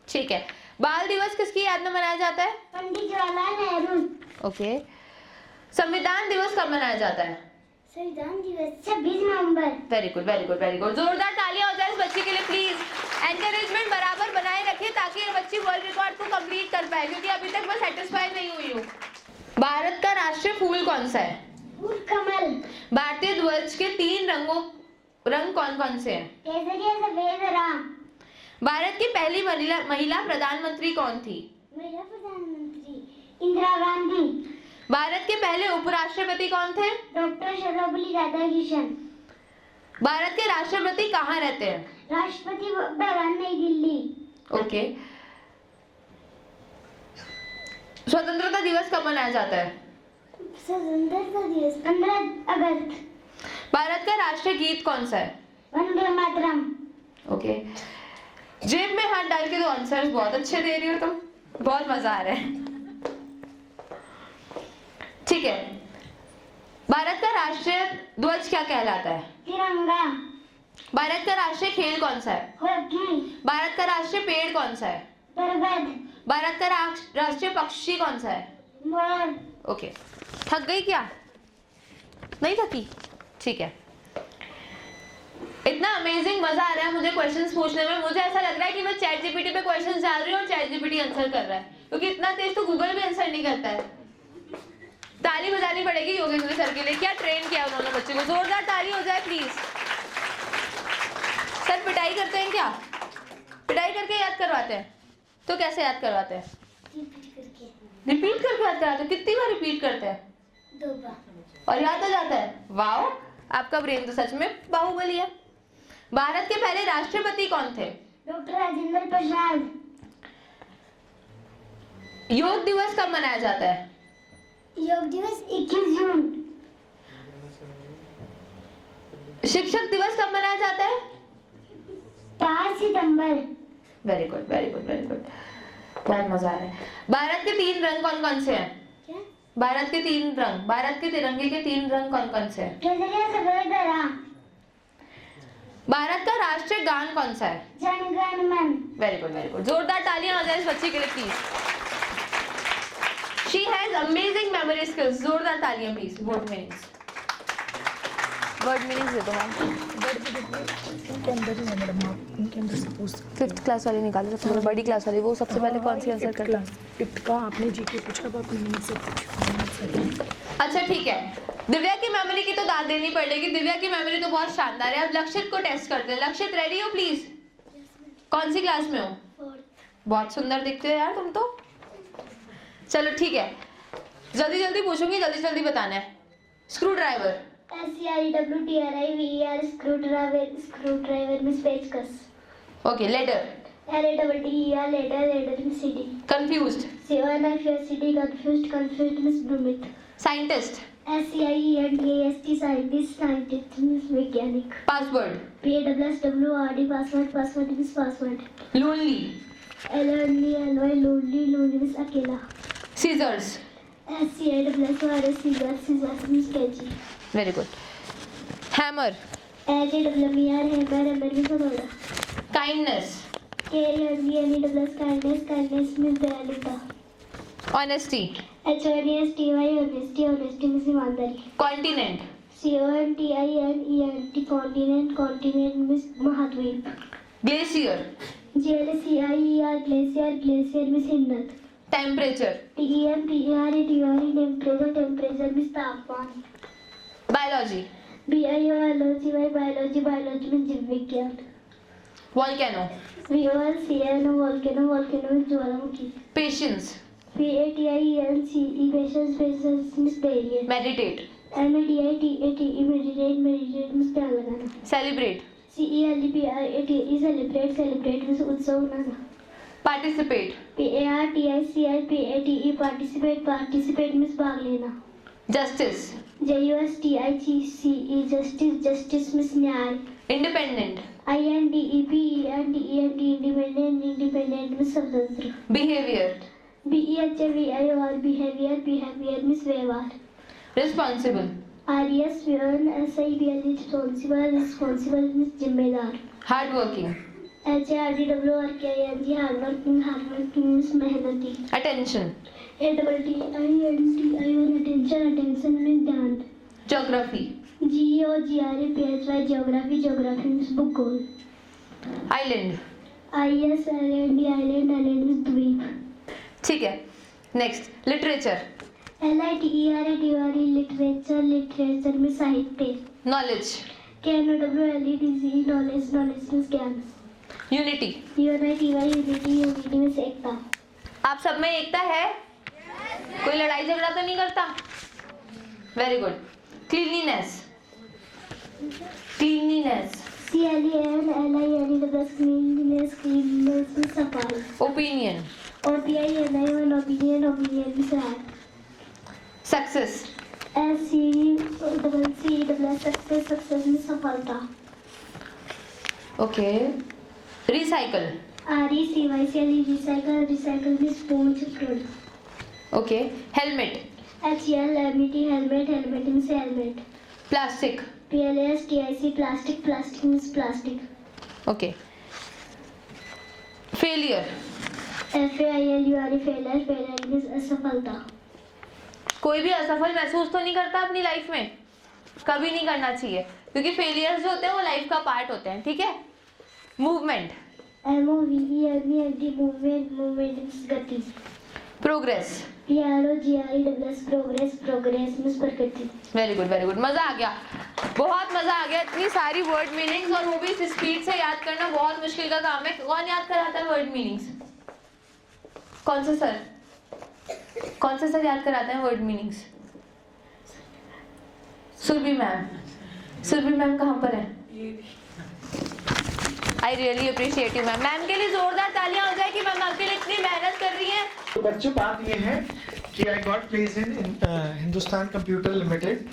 S4: ठीक है। बाल दिवस किसकी याद में मनाया जाता है?
S5: पंडित जवाहरलाल नेहरू।
S4: ओके। संविधान दिवस कब मनाया जाता है?
S5: संविधान दिवस 26 नवंबर।
S4: Very good very good very good. जोरदार तालियां हो जाए इस बच्ची के लिए प्लीज। एनकरेजमेंट बराबर बनाए रखिए ताकि ये बच्ची वर्ल्ड रिकॉर्ड को कंप्लीट कर पाए, क्योंकि अभी तक मैं सेटिस्फाई नहीं हुई हूँ। भारत का राष्ट्रीय फूल कौन सा है?
S5: फूल कमल।
S4: भारतीय ध्वज के 3 रंग कौन कौन से हैं?
S5: केसरिया, सफेद, राम।
S4: भारत की पहली महिला प्रधानमंत्री कौन थी?
S5: महिला प्रधानमंत्री इंदिरा गांधी।
S4: भारत के पहले उपराष्ट्रपति कौन थे?
S5: डॉक्टर सर्वपल्ली राधाकृष्णन।
S4: भारत के राष्ट्रपति कहाँ रहते हैं?
S5: राष्ट्रपति भवन, नई दिल्ली।
S4: ओके। स्वतंत्रता दिवस कब मनाया जाता है?
S5: स्वतंत्रता दिवस 15 अगस्त।
S4: भारत का राष्ट्रीय गीत कौन सा है?
S5: वंदे मातरम।
S4: ओके। जेब में हाथ डाल के दो आंसर्स बहुत अच्छे दे रही हो तुम, बहुत मजा आ रहा है। ठीक है। भारत का राष्ट्रीय ध्वज क्या कहलाता है?
S5: तिरंगा।
S4: भारत का राष्ट्रीय खेल कौन सा है?
S5: हॉकी।
S4: भारत का राष्ट्रीय पेड़ कौन सा है?
S5: बरगद।
S4: भारत का राष्ट्रीय पक्षी कौन सा है?
S5: मोर।
S4: ओके। थक गई क्या? नहीं थकी? ठीक है। इतना अमेजिंग मजा आ रहा है मुझे क्वेश्चंस पूछने में। मुझे ऐसा लग रहा है कि मैं चैट जीपीटी पे क्वेश्चंस डाल रही हूँ और चैट जीपीटी आंसर कर रहा है, क्योंकि इतना तेज तो गूगल भी आंसर नहीं करता है। ताली बजानी पड़ेगी योगेंद्र सर के लिए, क्या ट्रेन किया उन्होंने बच्चे को। जोरदार ताली हो जाए प्लीज। सर पिटाई करते हैं क्या? पिटाई करके याद करवाते हैं? तो कैसे याद करवाते हैं? रिपीट करके याद कराते हैं? कितनी बार रिपीट करते हैं?
S5: 2 बार।
S4: और याद आ जाता है? वाओ, आपका ब्रेन तो सच में बाहुबली है। भारत के पहले राष्ट्रपति कौन थे?
S5: डॉक्टर राजेंद्र प्रसाद।
S4: योग दिवस कब मनाया जाता है?
S5: योग दिवस 21 जून।
S4: शिक्षक दिवस कब मनाया जाता है?
S5: 5 सितंबर।
S4: Very good very good very good, बहुत मजा आ रहा है। भारत के 3 रंग कौन कौन से हैं?
S5: क्या?
S4: भारत के 3 रंग, भारत के तिरंगे के 3 रंग कौन कौन से हैं?
S5: केसरिया, सफेद, राम।
S4: भारत का राष्ट्रीय गान कौन सा है?
S5: जन गण मन।
S4: Very good very good. जोरदार तालियां हो जाए इस बच्ची के लिए please. She has amazing memory skills. जोरदार तालियां प्लीज। वर्ड मीनिंग्स दे दो मैम।
S6: इनके अंदर ही है मैडम, आप इनके अंदर से पूछ सकते
S4: 5th क्लास वाली निकालो, सबसे बड़ी क्लास वाली। वो सबसे पहले कौन सी आंसर करता है?
S6: 5th का आपने जीके पूछा, अब आप मिनट से पूछो।
S4: अच्छा ठीक है। दिव्या की मेमोरी की तो दाद देनी पड़ेगी। दिव्या की मेमोरी तो बहुत शानदार है। अब लक्षित को टेस्ट करते हैं। लक्षित रेडी हो प्लीज? कौन सी क्लास में हो?
S5: 4th।
S4: बहुत सुंदर दिखते हो यार तुम तो। चलो ठीक है, जल्दी जल्दी पूछूंगी, जल्दी जल्दी बताना है। Screw driver.
S5: SCREWTRIVER screw driver में पेचकस।
S4: ओके। लेडर।
S5: LADDER लेडर में सीडी।
S4: कंफ्यूज्ड।
S5: CONFUSED कंफ्यूज्ड में भ्रमित।
S4: साइंटिस्ट।
S5: SCIENTIST साइंटिस्ट में वैज्ञानिक।
S4: पासवर्ड।
S5: PASSWORD पासवर्ड में पासवर्ड।
S4: लोनली।
S5: लोनली में अकेला।
S4: सीजर्स।
S5: सीजर्स में sketchy.
S4: Very good. Hammer.
S5: HAMMER hammer में हथौड़ा।
S4: काइंडनेस।
S5: काइंडनेस में दयालुता।
S4: ऑनेस्टी।
S5: HONESTY होनेस्टी में ईमानदारी।
S4: कॉन्टिनेंट।
S5: कॉन्टिनेंट में महाद्वीप।
S4: ग्लेशियर।
S5: ग्लेशियर में हिम्मत।
S4: टेम्परेचर।
S5: टेम्परेचर में तापमान।
S4: बायोलॉजी।
S5: बायोलॉजी में जीव विज्ञान।
S4: वोल्केनो।
S5: वोल्केनो में ज्वालामुखी।
S4: पेशेंस।
S5: पेशेंस में धैर्य।
S4: मेडिटेट।
S5: मेडिटेट में ध्यान लगाना।
S4: सेलिब्रेट।
S5: सेलिब्रेट में उत्सव मनाना।
S4: पार्टिसिपेट।
S5: पार्टिसिपेट में भाग लेना।
S4: जस्टिस।
S5: JUSTICE जस्टिस में न्याय।
S4: इंडिपेंडेंट,
S5: INDEPENDENT इंडिपेंडेंट, इंडिपेंडेंट में स्वतंत्र।
S4: बिहेवियर,
S5: BEHAVIOR बिहेवियर में व्यवहार।
S4: रिस्पॉन्सिबल,
S5: RESPONSIBLE रिस्पॉन्सिबल में जिम्मेदार।
S4: हार्ड वर्किंग,
S5: HARDWORKING हार्डवर्किंग में मेहनती।
S4: अटेंशन,
S5: अटेंशन में ध्यान।
S4: ज्योग्राफी,
S5: GEOGRAPHY ज्योग्राफी में भूगोल।
S4: आइलैंड।
S5: ISLAND में द्वीप।
S4: ठीक है, नेक्स्ट लिटरेचर,
S5: लिटरेचर में साहित्य।
S4: नॉलेज,
S5: KNOWLEDGE नॉलेज में ज्ञान।
S4: यूनिटी,
S5: यूनिटी में से एकता।
S4: आप सब में एकता है? कोई लड़ाई झगड़ा तो नहीं करता? Very good. Cleanliness, cleanliness,
S5: cleanliness में सफाई।
S4: ओपिनियन,
S5: OPINION ओपिनियन में सराय।
S4: सक्सेस,
S5: सक्सेस में सफलता।
S4: ओके। रिसाइकल,
S5: रिसाइकल में sponge product.
S4: Okay. Helmet,
S5: helmet में से हेलमेट।
S4: प्लास्टिक,
S5: PLASTIC प्लास्टिक में से plastic.
S4: Okay. Failure,
S5: FAILURE failure में असफलता।
S4: कोई भी असफल महसूस तो नहीं करता अपनी लाइफ में? कभी नहीं करना चाहिए, क्योंकि फेलियर्स जो होते हैं वो लाइफ का पार्ट होते हैं, ठीक है। मूवमेंट,
S5: MOVEMENT मूवमेंट गति।
S4: प्रोग्रेस,
S5: प्रोग्रेस में प्रगति।
S4: Very good, very good. मजा आ गया, बहुत मजा आ गया। इतनी सारी वर्ड मीनिंग्स, और वो भी इस स्पीड से याद करना बहुत मुश्किल का काम है। कौन याद कराता है वर्ड मीनिंग्स? कौन से सर याद कराते हैं word meanings? Surabhi ma'am. Surabhi ma'am कहाँ पर है? I really appreciate you ma'am. Ma'am के लिए जोरदार तालियां हो जाए कि मैम आपके लिए इतनी मेहनत कर रही हैं।
S3: तो बच्चों बात ये है कि I got place in Hindustan computer limited,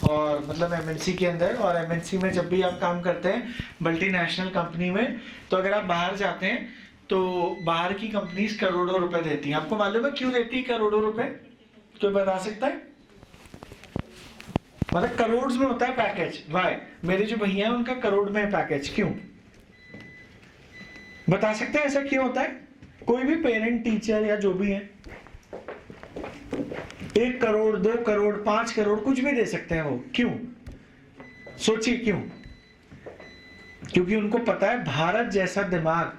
S3: और मतलब MNC के अंदर। और MNC में जब भी आप काम करते हैं मल्टीनेशनल कंपनी में, तो अगर आप बाहर जाते हैं तो बाहर की कंपनीज करोड़ों रुपए देती हैं। आपको मालूम है क्यों देती है करोड़ों रुपए? कोई बता सकता है? मतलब करोड़ में होता है पैकेज। वाई? मेरे जो भैया हैं उनका करोड़ में है पैकेज। क्यों बता सकते हैं ऐसा क्यों होता है? कोई भी पेरेंट, टीचर या जो भी है 1 करोड़ 2 करोड़ 5 करोड़ कुछ भी दे सकते हैं वो। क्यों? सोचिए क्यों? क्योंकि उनको पता है भारत जैसा दिमाग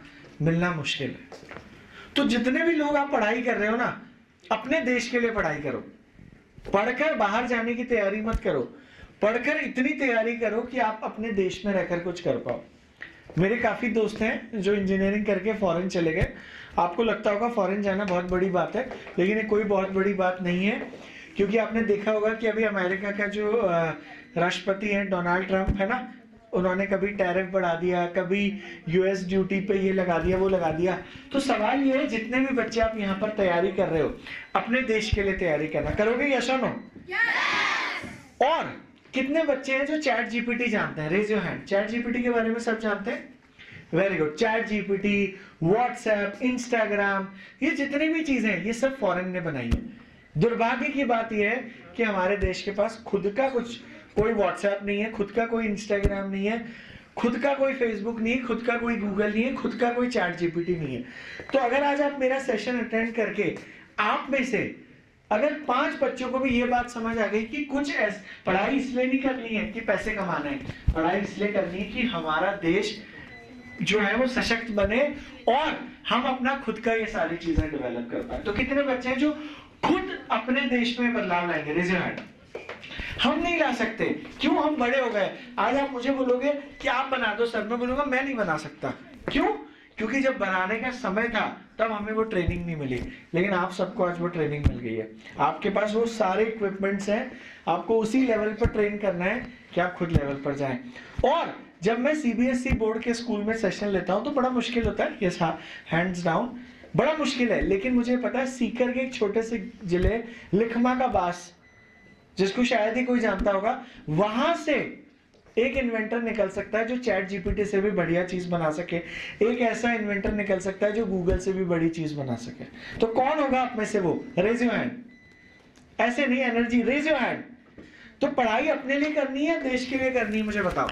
S3: मिलना मुश्किल है। तो जितने भी लोग आप पढ़ाई कर रहे हो ना, अपने देश के लिए पढ़ाई करो। पढ़कर बाहर जाने की तैयारी मत करो, पढ़कर इतनी तैयारी करो कि आप अपने देश में रहकर कुछ कर पाओ। मेरे काफी दोस्त हैं जो इंजीनियरिंग करके फॉरेन चले गए। आपको लगता होगा फॉरेन जाना बहुत बड़ी बात है, लेकिन ये कोई बहुत बड़ी बात नहीं है, क्योंकि आपने देखा होगा कि अभी अमेरिका का जो राष्ट्रपति है डोनाल्ड ट्रंप है ना, उन्होंने कभी टैरिफ बढ़ा दिया, कभी US ड्यूटी पे ये लगा दिया, वो लगा दिया। तो सवाल ये है, जितने भी बच्चे आप यहाँ पर तैयारी कर रहे हो, अपने देश के लिए तैयारी करना। करोगे यस और नो? और कितने बच्चे हैं जो चैट जीपीटी जानते हैं? Raise your hand. Chat GPT के बारे में सब जानते हैं? Very good. Chat GPT, WhatsApp, Instagram, ये जितनी भी चीजें हैं ये सब फॉरेन ने बनाई है। दुर्भाग्य की बात यह है कि हमारे देश के पास खुद का कोई व्हाट्सएप नहीं है, खुद का कोई इंस्टाग्राम नहीं है, खुद का कोई फेसबुक नहीं है, खुद का कोई गूगल नहीं है, खुद का कोई चैट जीपीटी नहीं है। तो अगर आज आप मेरा सेशन अटेंड करके आप में से अगर 5 बच्चों को भी ये बात समझ आ गई कि कुछ पढ़ाई इसलिए नहीं करनी है कि पैसे कमाना है, पढ़ाई इसलिए करनी है कि हमारा देश जो है वो सशक्त बने और हम अपना खुद का ये सारी चीजें डेवलप कर पाए। तो कितने बच्चे हैं जो खुद अपने देश में बदलाव लाएंगे? Raise your hand. हम नहीं ला सकते। क्यों? हम बड़े हो गए। आज आप मुझे बोलोगे कि आप बना दो सर, मैं बोलूंगा मैं नहीं बना सकता। क्यों? क्योंकि जब बनाने का समय था तब हमें वो ट्रेनिंग नहीं मिली, लेकिन आप सबको आज वो ट्रेनिंग मिल गई है। आपके पास वो सारे इक्विपमेंट्स हैं, आपको उसी लेवल पर ट्रेन करना है कि आप खुद लेवल पर जाएं। और जब मैं CBSE बोर्ड के स्कूल में सेशन लेता हूं तो बड़ा मुश्किल होता है, यस हैंड्स डाउन, बड़ा मुश्किल है। लेकिन मुझे पता है सीकर के एक छोटे से जिले लिखमा का बास, जिसको शायद ही कोई जानता होगा, वहां से एक इन्वेंटर निकल सकता है जो चैट जीपीटी से भी बढ़िया चीज बना सके, एक ऐसा इन्वेंटर निकल सकता है जो गूगल से भी बड़ी चीज बना सके। तो कौन होगा आप में से वो? Raise your hand. ऐसे नहीं, एनर्जी, रेज योर हैंड। तो पढ़ाई अपने लिए करनी है, देश के लिए करनी है, मुझे बताओ।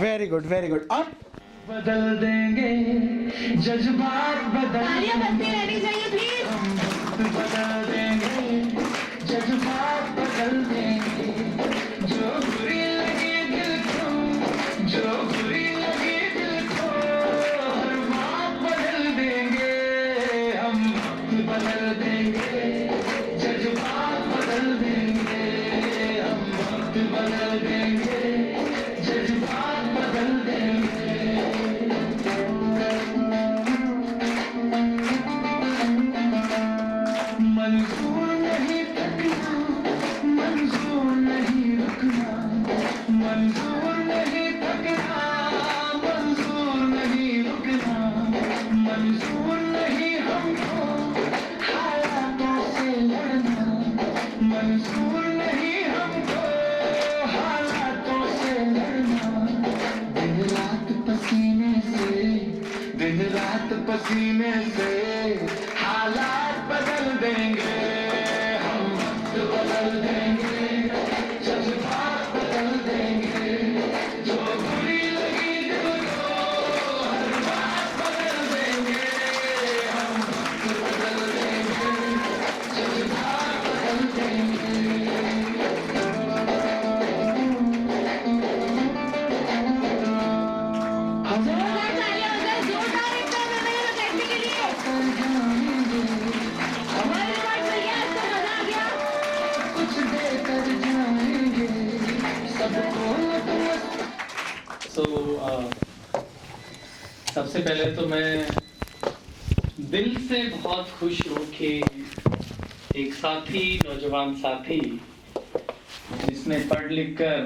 S3: Very good, very good. अब बदल देंगे जज्बात,
S4: तालियां बजती रहनी चाहिए प्लीज।
S3: बदल देंगे जज्बात, बदल देंगे जो बुरी लगी दिल को, जो बुरी लगी दिल को, हर बात बदल देंगे हम, बदल देंगे जज्बात, बदल देंगे हम, वक्त बदल देंगे जज्बात, बदल देंगे। मंजूर नहीं थकना, मंजूर नहीं रुकना, मंजूर नहीं थकना, मंजूर नहीं रुकना, मंजूर नहीं हमको हालातों से लड़ना, मंजूर नहीं हमको हालातों से लड़ना। दिन रात पसीने से, दिन रात पसीने से हालात बदल देंगे हम, वक्त बदल देंगे, जज्बात बदल देंगे, जो बुरी लगी दिल को, हर बात बदल देंगे हम, वक्त बदल देंगे, जज्बात बदल देंगे।
S4: जोरदार तालियां बजाओ, जोरदार एकदम मेरे कैसे के लिए। हमारे रिकॉर्ड मिल गया, इसका मजा आ गया।
S3: कुछ देकर जाएंगे सबको।
S7: सबसे पहले तो मैं दिल से बहुत खुश हूँ कि एक साथी, नौजवान साथी, जिसने पढ़ लिख कर,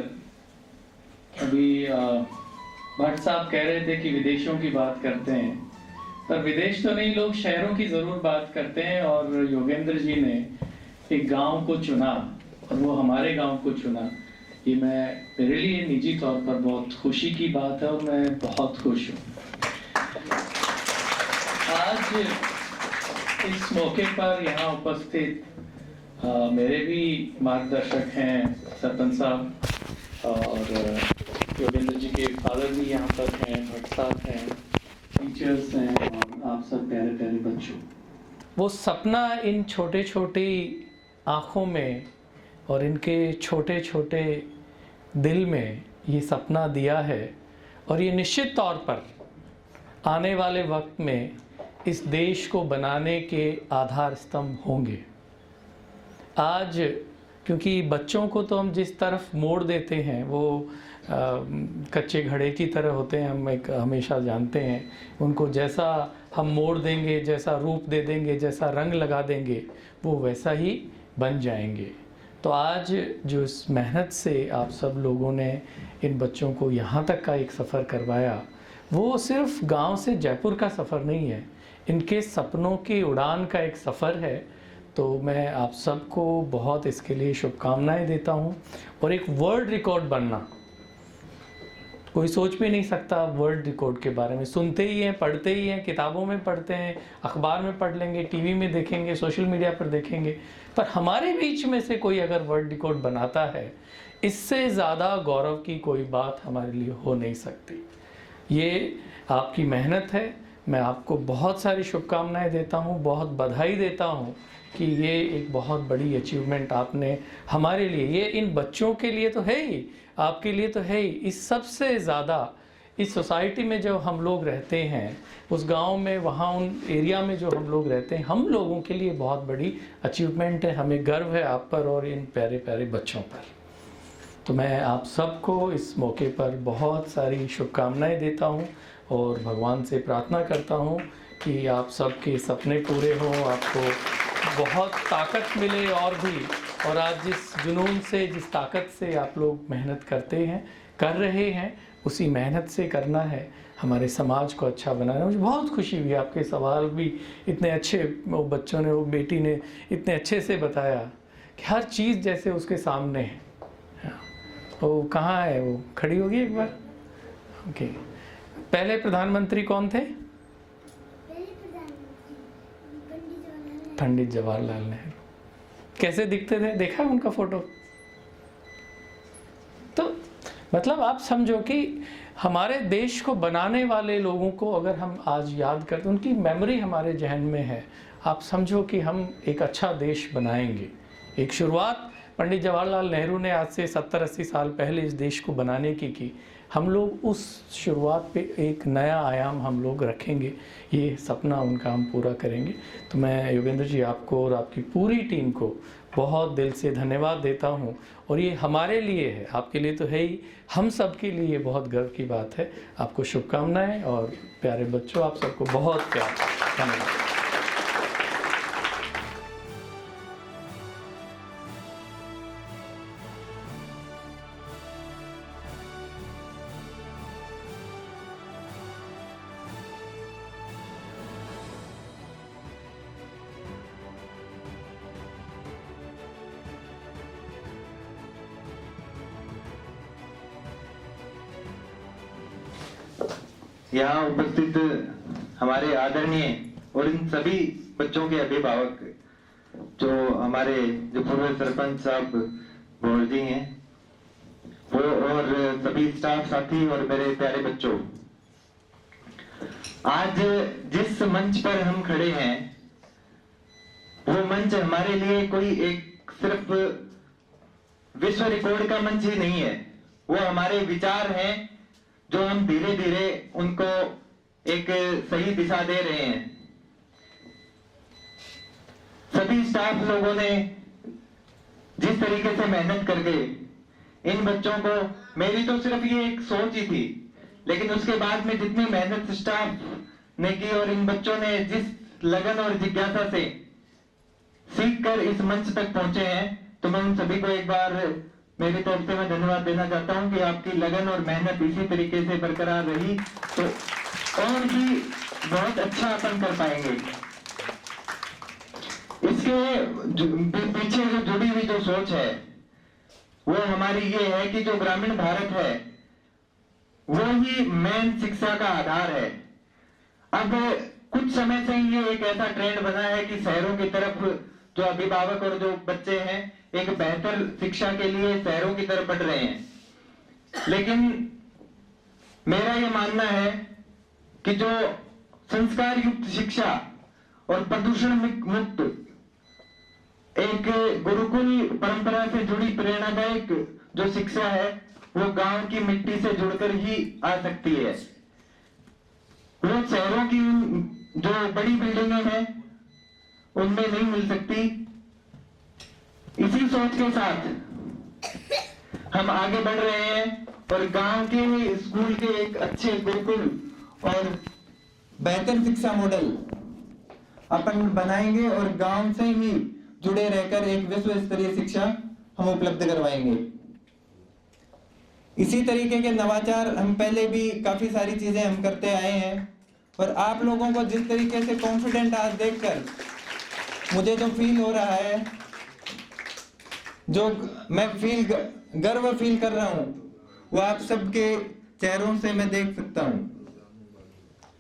S7: अभी भट्ट साहब कह रहे थे कि विदेशों की बात करते हैं, पर विदेश तो नहीं, लोग शहरों की जरूर बात करते हैं। और योगेंद्र जी ने एक गांव को चुना और वो हमारे गांव को चुना, ये मेरे लिए निजी तौर पर बहुत खुशी की बात है और मैं बहुत खुश हूँ। आज इस मौके पर यहाँ उपस्थित मेरे भी मार्गदर्शक हैं सरपंच साहब, और योगेंद्र जी के फादर भी यहाँ पर हैं, भट्ट साहब हैं, टीचर्स हैं, और आप सब प्यारे प्यारे बच्चों। वो सपना इन छोटे छोटे आँखों में और इनके छोटे छोटे दिल में ये सपना दिया है, और ये निश्चित तौर पर आने वाले वक्त में इस देश को बनाने के आधार स्तंभ होंगे। आज क्योंकि बच्चों को तो हम जिस तरफ मोड़ देते हैं वो कच्चे घड़े की तरह होते हैं, हम हमेशा जानते हैं, उनको जैसा हम मोड़ देंगे, जैसा रूप दे देंगे, जैसा रंग लगा देंगे, वो वैसा ही बन जाएंगे। तो आज जो इस मेहनत से आप सब लोगों ने इन बच्चों को यहाँ तक का एक सफ़र करवाया, वो सिर्फ गांव से जयपुर का सफ़र नहीं है, इनके सपनों की उड़ान का एक सफ़र है। तो मैं आप सबको बहुत इसके लिए शुभकामनाएं देता हूँ। और एक वर्ल्ड रिकॉर्ड बनना, कोई सोच भी नहीं सकता वर्ल्ड रिकॉर्ड के बारे में। सुनते ही हैं, पढ़ते ही हैं, किताबों में पढ़ते हैं, अखबार में पढ़ लेंगे, टीवी में देखेंगे, सोशल मीडिया पर देखेंगे, पर हमारे बीच में से कोई अगर वर्ल्ड रिकॉर्ड बनाता है, इससे ज़्यादा गौरव की कोई बात हमारे लिए हो नहीं सकती। ये आपकी मेहनत है, मैं आपको बहुत सारी शुभकामनाएं देता हूँ, बहुत बधाई देता हूँ कि ये एक बहुत बड़ी अचीवमेंट आपने हमारे लिए, ये इन बच्चों के लिए तो है ही, आपके लिए तो है ही, इस सबसे ज़्यादा इस सोसाइटी में जो हम लोग रहते हैं, उस गांव में, वहाँ उन एरिया में जो हम लोग रहते हैं, हम लोगों के लिए बहुत बड़ी अचीवमेंट है। हमें गर्व है आप पर और इन प्यारे प्यारे बच्चों पर। तो मैं आप सबको इस मौके पर बहुत सारी शुभकामनाएं देता हूँ और भगवान से प्रार्थना करता हूँ कि आप सबके सपने पूरे हों, आपको बहुत ताकत मिले और भी। और आज जिस जुनून से, जिस ताकत से आप लोग मेहनत करते हैं, कर रहे हैं, उसी मेहनत से करना है, हमारे समाज को अच्छा बनाना। मुझे बहुत खुशी हुई, आपके सवाल भी इतने अच्छे, वो बच्चों ने, वो बेटी ने इतने अच्छे से बताया कि हर चीज़ जैसे उसके सामने है। वो कहाँ है, वो खड़ी होगी एक बार? ओके। पहले प्रधानमंत्री कौन थे? पंडित जवाहरलाल नेहरू। कैसे दिखते थे, देखा है उनका फोटो? तो मतलब आप समझो कि हमारे देश को बनाने वाले लोगों को अगर हम आज याद करते, उनकी मेमोरी हमारे जहन में है, आप समझो कि हम एक अच्छा देश बनाएंगे। एक शुरुआत पंडित जवाहरलाल नेहरू ने आज से 70-80 साल पहले इस देश को बनाने की। हम लोग उस शुरुआत पे एक नया आयाम हम लोग रखेंगे, ये सपना उनका हम पूरा करेंगे। तो मैं योगेंद्र जी आपको और आपकी पूरी टीम को बहुत दिल से धन्यवाद देता हूँ। और ये हमारे लिए है, आपके लिए तो है ही, हम सब के लिए बहुत गर्व की बात है। आपको शुभकामनाएं और प्यारे बच्चों, आप सबको बहुत प्यार। धन्यवाद।
S8: यहाँ उपस्थित हमारे आदरणीय और इन सभी बच्चों के अभिभावक, जो हमारे जो पूर्व सरपंच साहब भोर जी हैं, वो और सभी स्टाफ साथी और मेरे प्यारे बच्चों, आज जिस मंच पर हम खड़े हैं वो मंच हमारे लिए कोई एक सिर्फ विश्व रिकॉर्ड का मंच ही नहीं है, वो हमारे विचार हैं जो हम धीरे धीरे उनको एक सही दिशा दे रहे हैं। सभी स्टाफ लोगों ने जिस तरीके से मेहनत करके इन बच्चों को, मेरी तो सिर्फ ये एक सोच ही थी, लेकिन उसके बाद में जितनी मेहनत स्टाफ ने की और इन बच्चों ने जिस लगन और जिज्ञासा से सीख कर इस मंच तक पहुंचे हैं, तो मैं उन सभी को एक बार मेरी तरफ से मैं धन्यवाद देना चाहता हूं कि आपकी लगन और मेहनत इसी तरीके से बरकरार रही तो और भी बहुत अच्छा अपन कर पाएंगे। इसके पीछे जो जुड़ी हुई जो सोच है वो हमारी ये है कि जो ग्रामीण भारत है वो ही मेन शिक्षा का आधार है। अब कुछ समय से ये एक ऐसा ट्रेंड बना है कि शहरों की तरफ जो अभिभावक और जो बच्चे हैं एक बेहतर शिक्षा के लिए शहरों की तरफ बढ़ रहे हैं, लेकिन मेरा ये मानना है कि जो संस्कार युक्त शिक्षा और प्रदूषण मुक्त एक गुरुकुल परंपरा से जुड़ी प्रेरणादायक जो शिक्षा है वो गांव की मिट्टी से जुड़कर ही आ सकती है। वो शहरों की जो बड़ी बिल्डिंगें हैं उनमें नहीं मिल सकती। इसी सोच के साथ हम आगे बढ़ रहे हैं और गांव के स्कूल के एक अच्छे गुरुकुल और बेहतर शिक्षा मॉडल अपन बनाएंगे और गांव से ही जुड़े रहकर एक विश्व स्तरीय शिक्षा हम उपलब्ध करवाएंगे। इसी तरीके के नवाचार हम पहले भी काफी सारी चीजें हम करते आए हैं और आप लोगों को जिस तरीके से कॉन्फिडेंट आज देखकर मुझे जो फील हो रहा है, जो मैं गर्व फील कर रहा हूं, वो आप सबके चेहरों से मैं देख सकता हूं।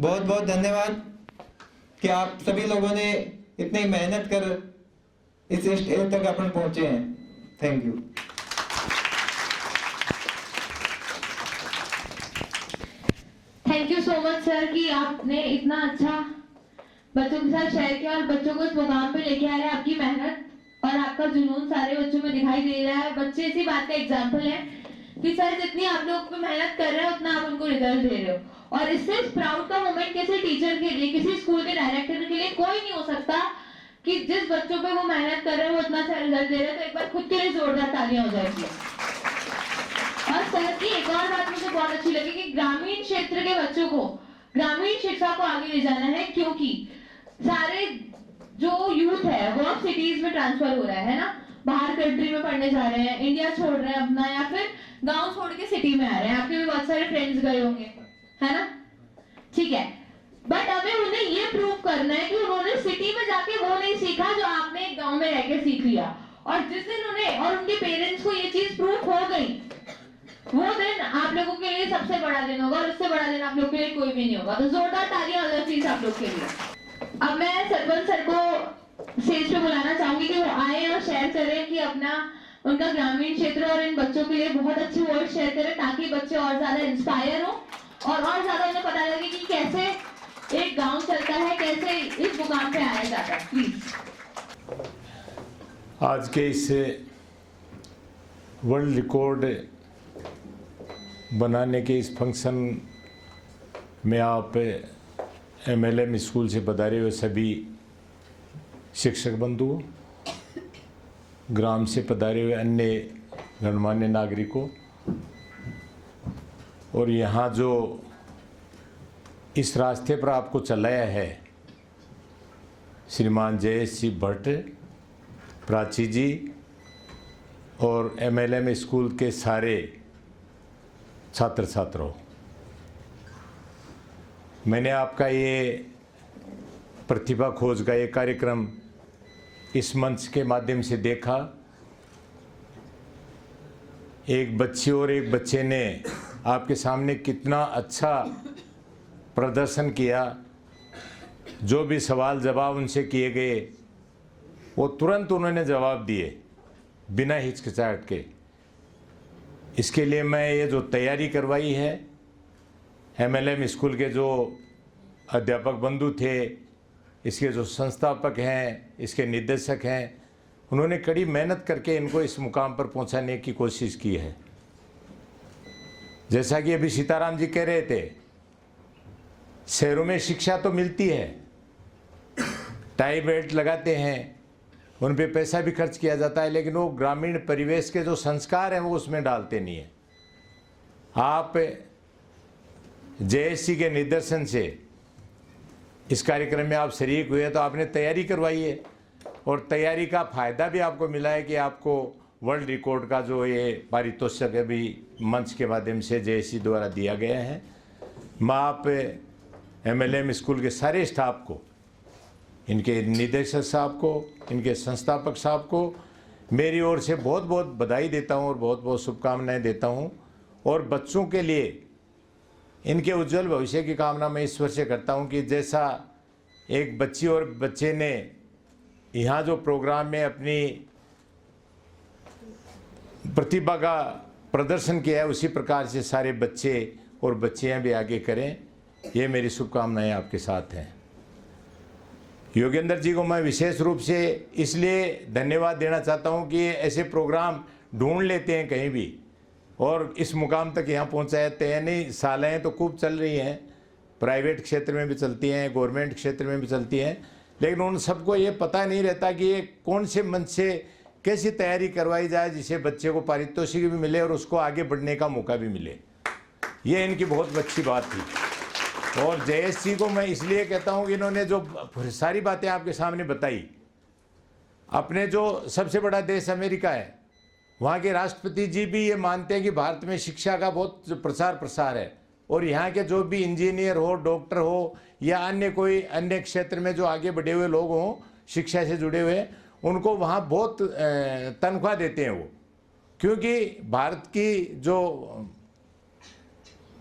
S8: बहुत बहुत धन्यवाद कि आप सभी लोगों ने इतनी मेहनत कर इस स्टेज तक अपन पहुंचे हैं। Thank you.
S2: Thank you so much sir कि आपने इतना अच्छा बच्चों के साथ शेयर किया और बच्चों को इस मुकाम पे लेके आए। आपकी मेहनत और आपका जुनून सारे बच्चों में दिखाई दे रहा है। बच्चे इसी बात का एग्जाम्पल है कि सर जितनी आप लोग पे मेहनत कर रहे हो उतना आप उनको रिजल्ट दे रहे हो। और इससे प्राउड का मोमेंट किसी टीचर के लिए, किसी स्कूल के डायरेक्टर के लिए कोई नहीं हो सकता कि जिस बच्चों पे वो मेहनत कर रहे हैं वो इतना अच्छा रिजल्ट दे रहे हैं। तो एक बार खुद के लिए जोरदार तालियां हो जाएगी। और सर की एक और बात मुझे बहुत अच्छी लगी कि ग्रामीण क्षेत्र के बच्चों को ग्रामीण शिक्षा को आगे ले जाना है, क्योंकि सारे जो यूथ है वो अब सिटीज में ट्रांसफर हो रहा है ना, बाहर कंट्री में पढ़ने जा रहे हैं, इंडिया छोड़ रहे हैं अपना, या फिर गांव छोड़ के सिटी में आ रहे हैं। आपके भी बहुत सारे फ्रेंड्स गए होंगे, है ना? ठीक है, बट हमें उन्हें ये प्रूव करना है कि उन्होंने सिटी में जाके वो नहीं सीखा जो आपने गांव में रह के सीख लिया। और जिस दिन उन्हें और उनके पेरेंट्स को ये चीज प्रूव हो गई वो दिन आप लोगों के लिए सबसे बड़ा दिन होगा और उससे बड़ा दिन आप लोगों के लिए कोई भी नहीं होगा। तो जोरदार तालियां हो जाए आप लोग के लिए। अब मैं सरपंच सर को स्टेज पे बुलाना चाहूंगी कि वो आए और शेयर करें कि अपना उनका ग्रामीण क्षेत्र और इन बच्चों के लिए बहुत अच्छी वर्ड शेयर करें ताकि बच्चे और ज्यादा इंस्पायर हो और ज्यादा उन्हें पता लगे कि कैसे एक गांव चलता है, कैसे इस मुकाम पे आया जाता है। प्लीज।
S9: आज के इस वर्ल्ड रिकॉर्ड बनाने के इस फंक्शन में आप MLM स्कूल से पधारे हुए सभी शिक्षक बंधुओं, ग्राम से पधारे हुए अन्य गणमान्य नागरिकों और यहाँ जो इस रास्ते पर आपको चलाया है श्रीमान जयेश जी भट्ट, प्राची जी और MLM स्कूल के सारे छात्र छात्राओं, मैंने आपका ये प्रतिभा खोज का ये कार्यक्रम इस मंच के माध्यम से देखा। एक बच्ची और एक बच्चे ने आपके सामने कितना अच्छा प्रदर्शन किया। जो भी सवाल जवाब उनसे किए गए वो तुरंत उन्होंने जवाब दिए बिना हिचकिचाहट के। इसके लिए मैं ये जो तैयारी करवाई है, MLM स्कूल के जो अध्यापक बंधु थे, इसके जो संस्थापक हैं, इसके निदेशक हैं, उन्होंने कड़ी मेहनत करके इनको इस मुकाम पर पहुंचाने की कोशिश की है। जैसा कि अभी सीताराम जी कह रहे थे, शहरों में शिक्षा तो मिलती है, टाई बेल्ट लगाते हैं, उन पे पैसा भी खर्च किया जाता है, लेकिन वो ग्रामीण परिवेश के जो संस्कार हैं वो उसमें डालते नहीं है। आप JSC के निर्देशन से इस कार्यक्रम में आप शरीक हुए तो आपने तैयारी करवाई है और तैयारी का फ़ायदा भी आपको मिला है कि आपको वर्ल्ड रिकॉर्ड का जो ये पारितोषिक अभी मंच के माध्यम से JSC द्वारा दिया गया है। मैं आप MLM स्कूल के सारे स्टाफ को, इनके निदेशक साहब को, इनके संस्थापक साहब को मेरी ओर से बहुत बहुत बधाई देता हूं और बहुत बहुत शुभकामनाएं देता हूं और बच्चों के लिए इनके उज्जवल भविष्य की कामना मैं ईश्वर से करता हूं कि जैसा एक बच्ची और बच्चे ने यहाँ जो प्रोग्राम में अपनी प्रतिभा का प्रदर्शन किया है उसी प्रकार से सारे बच्चे और बच्चियाँ भी आगे करें। ये मेरी शुभकामनाएं आपके साथ हैं। योगेंद्र जी को मैं विशेष रूप से इसलिए धन्यवाद देना चाहता हूं कि ऐसे प्रोग्राम ढूंढ लेते हैं कहीं भी और इस मुकाम तक यहाँ पहुँचाते हैं। नहीं, शालाएँ तो खूब चल रही हैं, प्राइवेट क्षेत्र में भी चलती हैं, गवर्नमेंट क्षेत्र में भी चलती हैं, लेकिन उन सबको ये पता नहीं रहता कि ये कौन से मंच से कैसी तैयारी करवाई जाए जिससे बच्चे को पारितोषिक भी मिले और उसको आगे बढ़ने का मौका भी मिले। ये इनकी बहुत अच्छी बात थी। और JSC को मैं इसलिए कहता हूँ कि इन्होंने जो सारी बातें आपके सामने बताई, अपने जो सबसे बड़ा देश अमेरिका है, वहाँ के राष्ट्रपति जी भी ये मानते हैं कि भारत में शिक्षा का बहुत प्रचार प्रसार है और यहाँ के जो भी इंजीनियर हो, डॉक्टर हो या अन्य कोई अन्य क्षेत्र में जो आगे बढ़े हुए लोग हों, शिक्षा से जुड़े हुए, उनको वहाँ बहुत तनख्वाह देते हैं वो, क्योंकि भारत की जो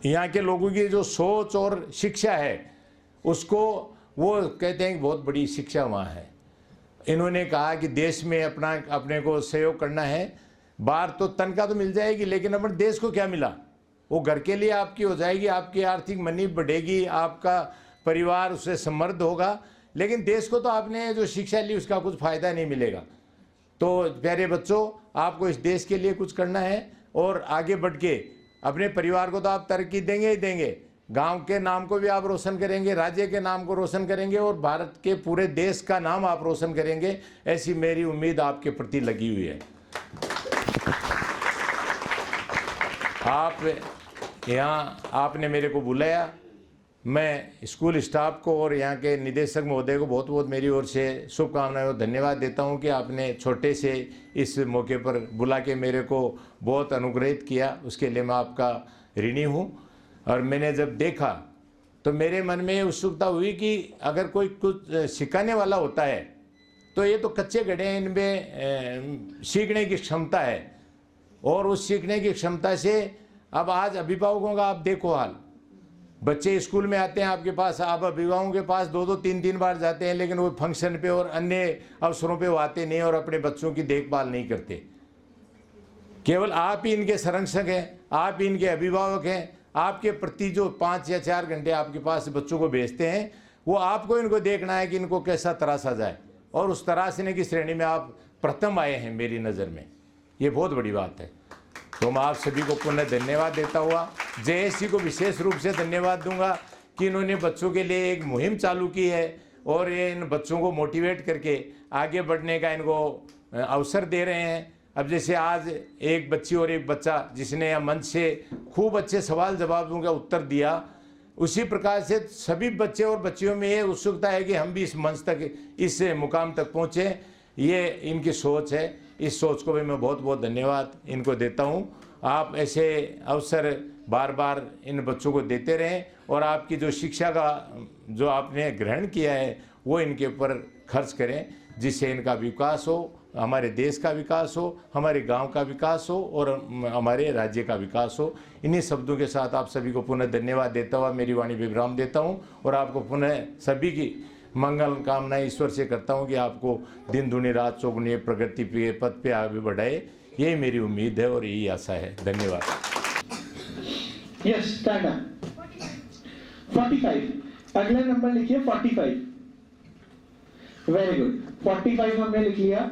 S9: यहाँ के लोगों की जो सोच और शिक्षा है उसको वो कहते हैं कि बहुत बड़ी शिक्षा वहाँ है। इन्होंने कहा कि देश में अपने को सहयोग करना है, बाहर तो तनख्वाह तो मिल जाएगी लेकिन अपने देश को क्या मिला, वो घर के लिए आपकी हो जाएगी, आपकी आर्थिक मनी बढ़ेगी, आपका परिवार उससे समृद्ध होगा, लेकिन देश को तो आपने जो शिक्षा ली उसका कुछ फ़ायदा नहीं मिलेगा। तो प्यारे बच्चों, आपको इस देश के लिए कुछ करना है और आगे बढ़ के अपने परिवार को तो आप तरक्की देंगे ही देंगे, गांव के नाम को भी आप रोशन करेंगे, राज्य के नाम को रोशन करेंगे और भारत के पूरे देश का नाम आप रोशन करेंगे, ऐसी मेरी उम्मीद आपके प्रति लगी हुई है। आप यहाँ आपने मेरे को बुलाया, मैं स्कूल स्टाफ को और यहाँ के निदेशक महोदय को बहुत बहुत मेरी ओर से शुभकामनाएं और धन्यवाद देता हूँ कि आपने छोटे से इस मौके पर बुला के मेरे को बहुत अनुग्रहित किया, उसके लिए मैं आपका ऋणी हूँ। और मैंने जब देखा तो मेरे मन में उत्सुकता हुई कि अगर कोई कुछ सिखाने वाला होता है तो ये तो कच्चे घड़े हैं, इनमें सीखने की क्षमता है और उस सीखने की क्षमता से अब आज अभिभावकों का आप देखो हाल, बच्चे स्कूल में आते हैं आपके पास, आप अभिभावकों के पास 2-2 3-3 बार जाते हैं, लेकिन वो फंक्शन पे और अन्य अवसरों पे वो आते नहीं और अपने बच्चों की देखभाल नहीं करते। केवल आप ही इनके संरक्षक हैं, आप ही इनके अभिभावक हैं। आपके प्रति जो 5 या 4 घंटे आपके पास बच्चों को भेजते हैं, वो आपको इनको देखना है कि इनको कैसा तराशा जाए, और उस तराशने की श्रेणी में आप प्रथम आए हैं मेरी नज़र में। ये बहुत बड़ी बात है। तो मैं आप सभी को पुनः धन्यवाद देता हुआ जेएससी को विशेष रूप से धन्यवाद दूंगा कि इन्होंने बच्चों के लिए एक मुहिम चालू की है और ये इन बच्चों को मोटिवेट करके आगे बढ़ने का इनको अवसर दे रहे हैं। अब जैसे आज एक बच्ची और एक बच्चा जिसने मंच से खूब अच्छे सवाल जवाबों का उत्तर दिया, उसी प्रकार से सभी बच्चे और बच्चियों में ये उत्सुकता है कि हम भी इस मंच तक, इस मुकाम तक पहुँचें। ये इनकी सोच है, इस सोच को भी मैं बहुत बहुत धन्यवाद इनको देता हूँ। आप ऐसे अवसर बार बार इन बच्चों को देते रहें और आपकी जो शिक्षा का जो आपने ग्रहण किया है वो इनके ऊपर खर्च करें, जिससे इनका विकास हो, हमारे देश का विकास हो, हमारे गांव का विकास हो और हमारे राज्य का विकास हो। इन्हीं शब्दों के साथ आप सभी को पुनः धन्यवाद देता हुआ मेरी वाणी विराम देता हूँ और आपको पुनः सभी की मंगल कामनाएं ईश्वर से करता हूँ कि आपको दिन दुनी रात चौगुनी प्रगति के पथ पे आगे बढ़ाए। यही मेरी उम्मीद है और यही आशा है। धन्यवाद।
S3: Yes, stand up. 45, अगला नंबर लिखिए 45। वेरी गुड, 45 हमने लिख लिया।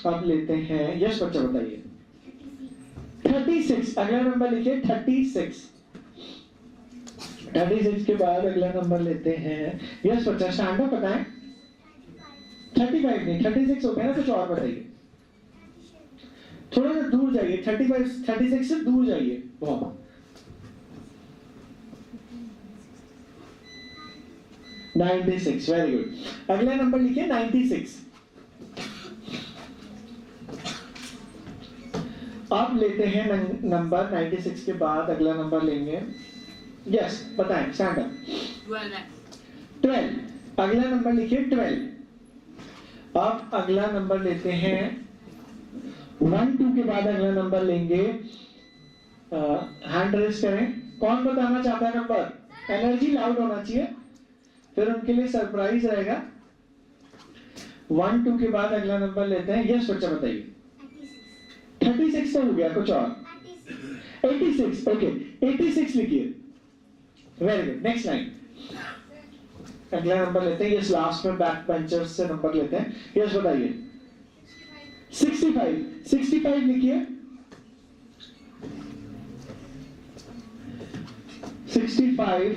S3: अब लेते हैं, यस बच्चा बताइए। 36, अगला नंबर लिखिए 36। 36 के बाद अगला नंबर लेते हैं, यस बच्चा स्टैंड अप बताएं। 35 नहीं, 36 हो गया ना, कुछ और बताइए। थोड़ा सा दूर जाइए, 36 से दूर जाइए बहुत। 96, वेरी गुड। अगला नंबर लिखिए 96। अब लेते हैं नंबर 96 के बाद अगला नंबर लेंगे, यस बताएं, स्टैंड अप। 12, अगला नंबर लिखिए 12। अब अगला नंबर लेते हैं 1 2 के बाद अगला नंबर लेंगे, हैंड रेस करें। कौन बताना चाहता है नंबर? एनर्जी लाउड होना चाहिए, फिर उनके लिए सरप्राइज रहेगा। 1 2 के बाद अगला नंबर लेते हैं, यस बच्चा बताइए। 36 तो हो गया, कुछ और? 86, ओके 86 लिखिए। Very good, next line. अगला नंबर लेते हैं, यस लास्ट में बैक बेंचर्स से नंबर लेते हैं, यस बताइए। 65 लिखिए। 65,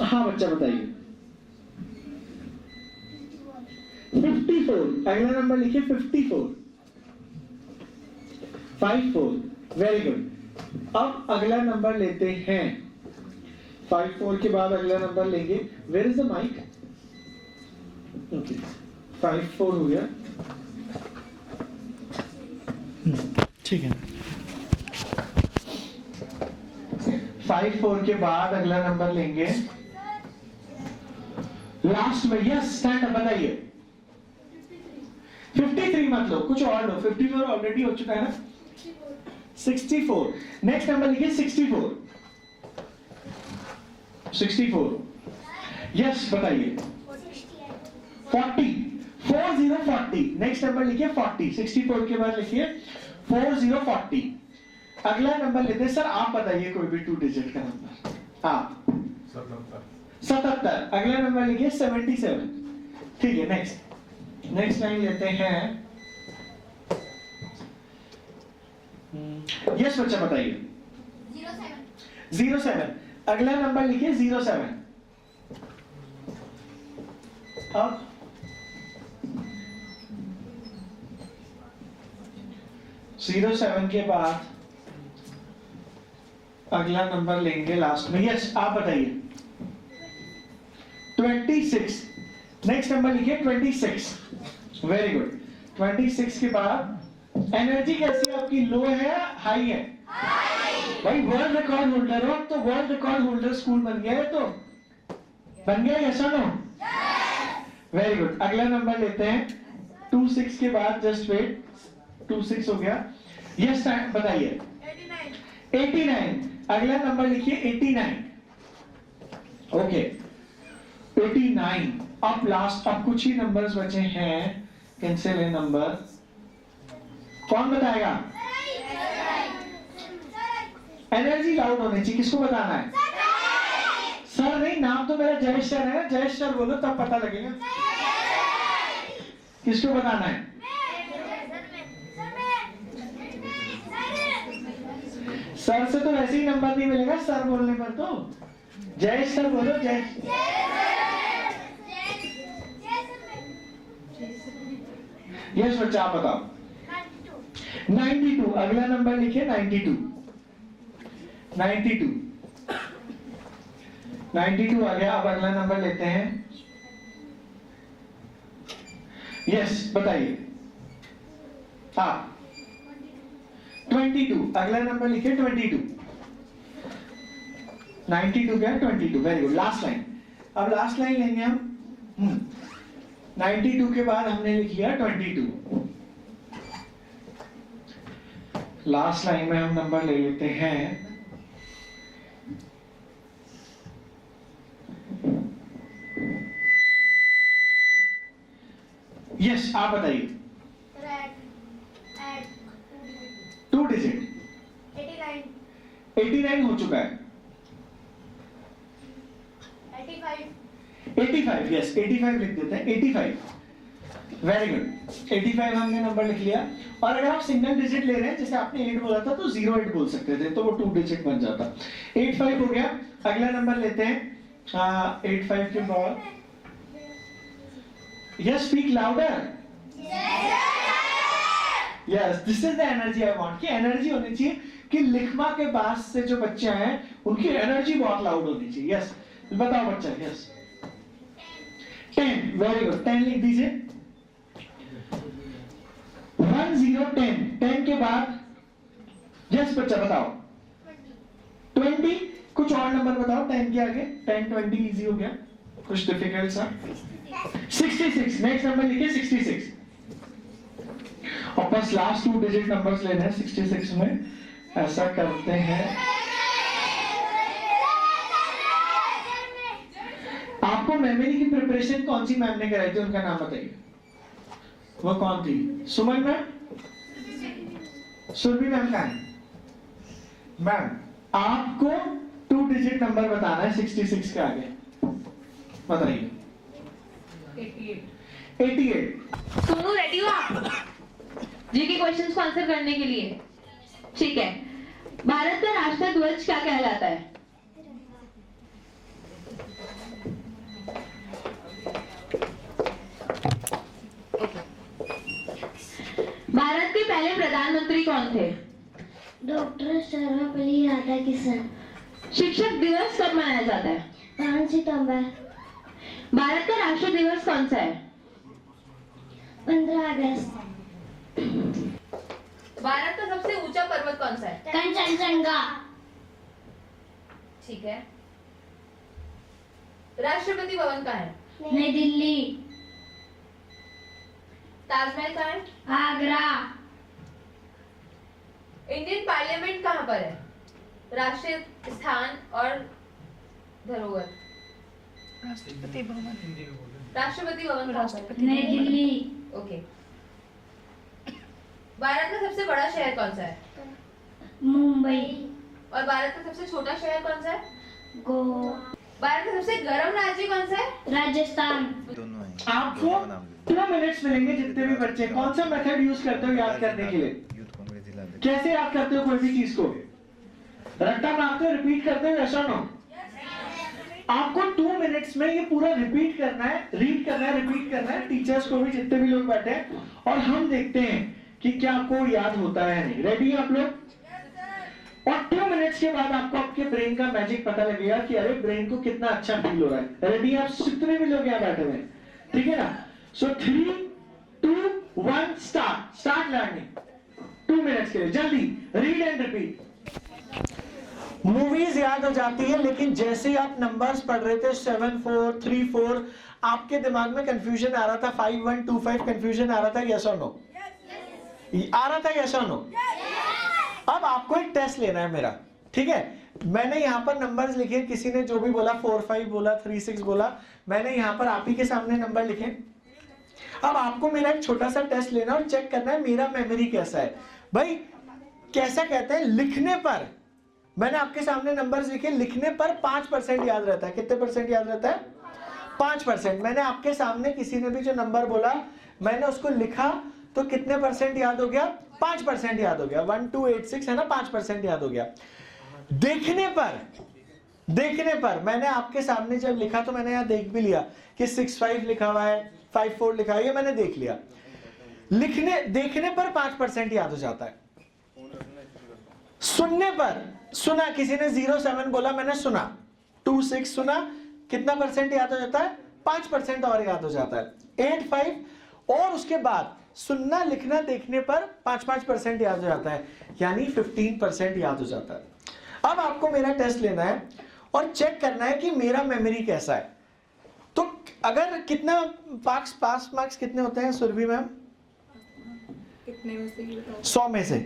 S3: हाँ बच्चा बताइए। 54, अगला नंबर लिखिए 54। 54, वेरी गुड। अब अगला नंबर लेते हैं 54 के बाद अगला नंबर लेंगे, where is the mic? Okay, 54 हो गया, ठीक है। 54 के बाद अगला नंबर लेंगे लास्ट में, यस स्टैंड अप बताइए। 53 मत लो, कुछ और लो, 54 ऑलरेडी हो चुका है ना। 64, नेक्स्ट नंबर लिखिए 64। 64, यस बताइए। 40, नेक्स्ट नंबर लिखिए 40। 64 के बाद लिखिए 4040। अगला नंबर लेते हैं, सर आप बताइए कोई भी 2 डिजिट का नंबर। आप 77, अगला नंबर लिखिए 77। ठीक है, नेक्स्ट लाइन लेते हैं, यस बच्चा बताइए। 07, अगला नंबर लिखिए 07। अब 07 के बाद अगला नंबर लेंगे लास्ट में, यस आप बताइए। 26, नेक्स्ट नंबर लिखिए 26। Very good. 26 के बाद एनर्जी कैसी है आपकी, लो है हाई है? भाई वर्ल्ड रिकॉर्ड होल्डर हो, तो वर्ल्ड रिकॉर्ड होल्डर स्कूल बन गया है, तो बन गया, यस और नो? Very good. अगला नंबर लेते हैं 26 के बाद, जस्ट वेट, 26 हो गया, यस बताइए। 89, अगला नंबर लिखिए 89। ओके 89। अब लास्ट, अब कुछ ही नंबर्स बचे हैं, इनसे ले नंबर, कौन बताएगा? एनर्जी लाउड होनी चाहिए, किसको बताना है? सर नहीं, नाम तो मेरा जयेश सर है ना, जयेश सर बोलो तब पता लगेगा। किसको बताना है? सर से तो वैसे ही नंबर नहीं मिलेगा, सर बोलने पर तो। जयेश सर बोलो, जय। यस बच्चा आप बताओ। 92। अगला नंबर लिखिए 92। 92 92 आ गया। अब अगला नंबर लेते हैं। यस बताइए आप। 22। अगला नंबर लिखिए 22। 92 क्या? 22। Very good. Last line. अब लास्ट लाइन लेंगे हम। 92 के बाद हमने लिख लिया 22। लास्ट लाइन में हम नंबर ले लेते हैं यस आप बताइए। 2 डिजिट 89 हो चुका है। 85 यस 85 लिख देते हैं। 85 वेरी गुड। 85 हमने नंबर लिख लिया। और अगर आप सिंगल डिजिट ले रहे हैं, जैसे आपने 8 बोला था तो 08 बोल सकते थे, तो वो 2 डिजिट बन जाता। 85 हो गया। अगला नंबर लेते हैं 85 के बाद। Yes speak louder. Yes this is the energy I want. कि एनर्जी होनी चाहिए कि लिखमा के बाद से जो बच्चे हैं उनकी एनर्जी बहुत लाउड होनी चाहिए। यस बताओ बच्चा। Yes 10 very good. 10 लिख दीजिए। 10 के बाद यस बच्चा बताओ। 20 कुछ और नंबर बताओ 10 के आगे। 10 20 इजी हो गया, कुछ डिफिकल्ट सा। 66 नेक्स्ट नंबर लिखिए 66। और बस लास्ट 2 डिजिट नंबर्स लेने हैं 66 में। ऐसा करते हैं, आपको मेमोरी की प्रिपरेशन कौन सी मैम ने कराई थी, उनका नाम बताइए। वो कौन थी? सुमन मैम? सुरभि मैम कहाँ है? मैम आपको 2 डिजिट नंबर बताना है 66 के आगे। बताइए। 88।
S2: सोनू रेडी हो आप जी के क्वेश्चंस को आंसर करने के लिए? ठीक है। भारत का राष्ट्रीय ध्वज क्या कहलाता है? भारत के पहले प्रधानमंत्री कौन थे?
S5: डॉक्टर सर्वपल्ली राधाकृष्णन।
S2: शिक्षक दिवस कब मनाया जाता है?
S5: 5 सितंबर।
S2: भारत का राष्ट्रीय दिवस कौन सा है?
S5: 15 अगस्त।
S4: भारत का सबसे ऊंचा पर्वत कौन सा है?
S5: कंचनजंगा।
S4: ठीक है। राष्ट्रपति भवन कहाँ है?
S5: नई दिल्ली।
S4: ताजमहल कहाँ है?
S5: आगरा।
S4: इंडियन पार्लियामेंट कहाँ पर है? राष्ट्रीय स्थान और धरोहर।
S6: राष्ट्रपति भवन।
S4: राष्ट्रपति भवन कहाँ पर है?
S5: नई दिल्ली।
S4: ओके। भारत का सबसे बड़ा शहर कौन सा है?
S5: मुंबई।
S4: और भारत का सबसे छोटा शहर कौन सा है?
S5: गोवा।
S4: भारत का सबसे गर्म राज्य कौन सा है?
S5: राजस्थान।
S1: दोनों हैं।
S3: आपको 2 मिनट्स मिलेंगे जितने भी बच्चे। कौन सा मेथड यूज करते हो याद करने के लिए?
S1: यूथ कांग्रेस जिला अध्यक्ष।
S3: कैसे याद करते हो कोई भी चीज को? रट्टा मारते हो, रिपीट करते हो, ऐसा नो? आपको 2 मिनट्स में ये पूरा रिपीट करना है, रीड करना है, रिपीट करना है, टीचर्स को भी, जितने भी लोग बैठे हैं, और हम देखते हैं कि क्या आपको याद होता है या नहीं। रेडी आप लोग? और 2 मिनट्स के बाद आपको आपके ब्रेन का मैजिक पता लगेगा कि अरे ब्रेन को कितना अच्छा फील हो रहा है। रेडी आप जितने भी लोग यहाँ बैठे हुए हैं, ठीक है ना? सो 3 2 1 स्टार्ट लर्निंग। 2 मिनट्स के लिए जल्दी रीड एंड रिपीट। मूवीज याद हो जाती है, लेकिन जैसे ही आप नंबर्स पढ़ रहे थे 7 4 3 4, आपके दिमाग में कंफ्यूजन आ रहा था। 5 1 2 5 कंफ्यूजन आ रहा था। यस और नो? आ रहा था यस और नो? अब आपको एक टेस्ट लेना है मेरा, ठीक है? मैंने यहाँ पर नंबर्स लिखे, किसी ने जो भी बोला 4 5 बोला 3 6 बोला, मैंने यहाँ पर आप ही के सामने नंबर लिखे। अब आपको मेरा एक छोटा सा टेस्ट लेना और चेक करना है मेरा मेमोरी कैसा है। भाई कैसा कहते हैं, लिखने पर मैंने आपके सामने नंबर्स लिखे, लिखने पर 5% याद रहता है। कितने परसेंट याद रहता है? 5%। मैंने आपके सामने किसी ने भी जो नंबर बोला मैंने उसको लिखा तो कितने परसेंट याद हो गया? 5% याद हो गया। 1286 है ना, 5% याद हो गया। देखने पर मैंने आपके सामने जब लिखा तो मैंने यहां देख भी लिया कि 65 लिखा हुआ है, 54 लिखा है, ये मैंने देख लिया। देखने पर 5% याद हो जाता है। सुनने पर, सुना, किसी ने 07 बोला, मैंने सुना, 26 सुना, कितना परसेंट याद हो जाता है? 5% और याद हो जाता है। 85 और उसके बाद सुनना, लिखना, देखने पर 5% याद हो जाता है, यानी 15% याद हो जाता है। अब आपको मेरा टेस्ट लेना है और चेक करना है कि मेरा मेमोरी कैसा है। तो अगर कितना पास मार्क्स कितने होते हैं सुरभि मैम?
S6: कितने में से?
S3: 100 में से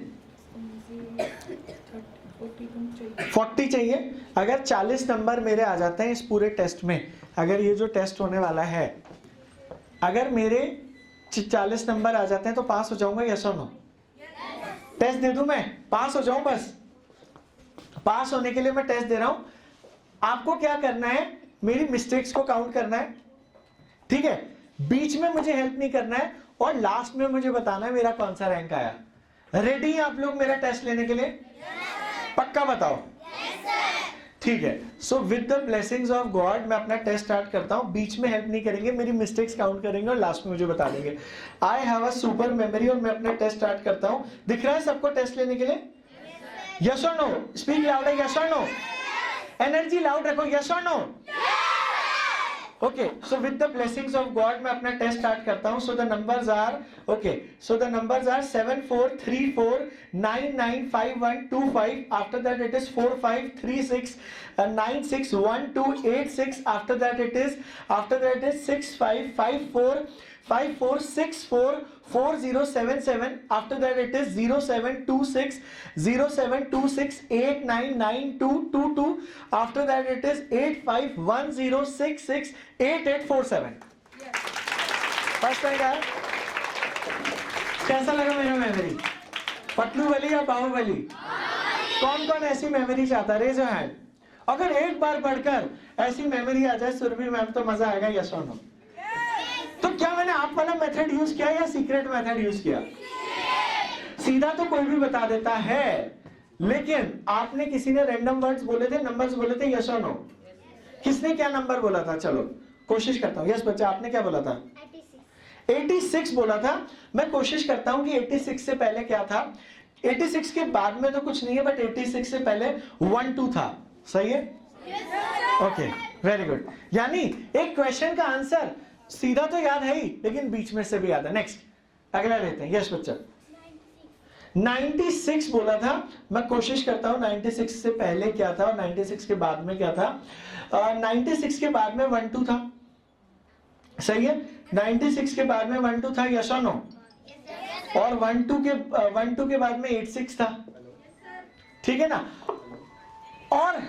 S3: 40 चाहिए। अगर 40 नंबर मेरे आ जाते हैं इस पूरे टेस्ट में, अगर ये जो टेस्ट होने वाला है, अगर मेरे 40 नंबर आ जाते हैं तो पास हो जाऊंगा, यस और नो? टेस्ट दे दूं मैं, पास हो जाऊं? बस पास होने के लिए मैं टेस्ट दे रहा हूं। आपको क्या करना है, मेरी मिस्टेक्स को काउंट करना है, ठीक है? बीच में मुझे हेल्प नहीं करना है और लास्ट में मुझे बताना है मेरा कौन सा रैंक आया। रेडी हैं आप लोग मेरा टेस्ट लेने के लिए? पक्का बताओ? ठीक है। सो with the blessings of God मैं अपना टेस्ट स्टार्ट करता हूं। बीच में हेल्प नहीं करेंगे, मेरी मिस्टेक्स काउंट करेंगे और लास्ट में मुझे बता देंगे। I have a super memory और मैं अपना टेस्ट स्टार्ट करता हूं। दिख रहा है सबको टेस्ट लेने के लिए? यस और नो? स्पीक लाउड है, यस और नो? एनर्जी लाउड रखो, यस और no? Okay, so with the blessings of God मैं अपना टेस्ट स्टार्ट करता हूं। So the numbers are 7434995125। After that it is 4536961286। After that it is 655454644077। After that it is 0726 After that it is 8510668847। First rank आया। कैसा लगा मेरा memory? Patlu वाली या बाहुबली? कौन कौन ऐसी मेमोरी चाहता है? Raise your hand. अगर एक बार पढ़कर ऐसी मेमोरी आ जाए सुरभि मैम तो मजा आएगा, यस और नो? तो क्या मैंने आप वाला मेथड यूज किया या सीक्रेट मेथड यूज किया? सीधा तो कोई भी बता देता है, लेकिन आपने किसी ने रैंडम वर्ड्स बोले थे, नंबर्स बोले थे, यस और नो? किसने क्या नंबर बोला था? चलो कोशिश करता हूं। यस बच्चा, आपने क्या बोला था? 86 बोला था। मैं कोशिश करता हूं कि 86 से पहले क्या था। 86 के बाद में तो कुछ नहीं है, बट 86 से पहले 1 2 था। सही है? Okay, very good. यानी एक क्वेश्चन का आंसर सीधा तो याद है ही, लेकिन बीच में से भी याद है। नेक्स्ट, अगला लेते हैं। यस बच्चा, 96 बोला था। मैं कोशिश करता हूं 96 से पहले क्या था और 96 के बाद में क्या था। 96 के बाद में 1 2 था। सही है? 96 के बाद में 1 2 था, यस और नो? और 1 2 के बाद में 86 था। ठीक है ना? और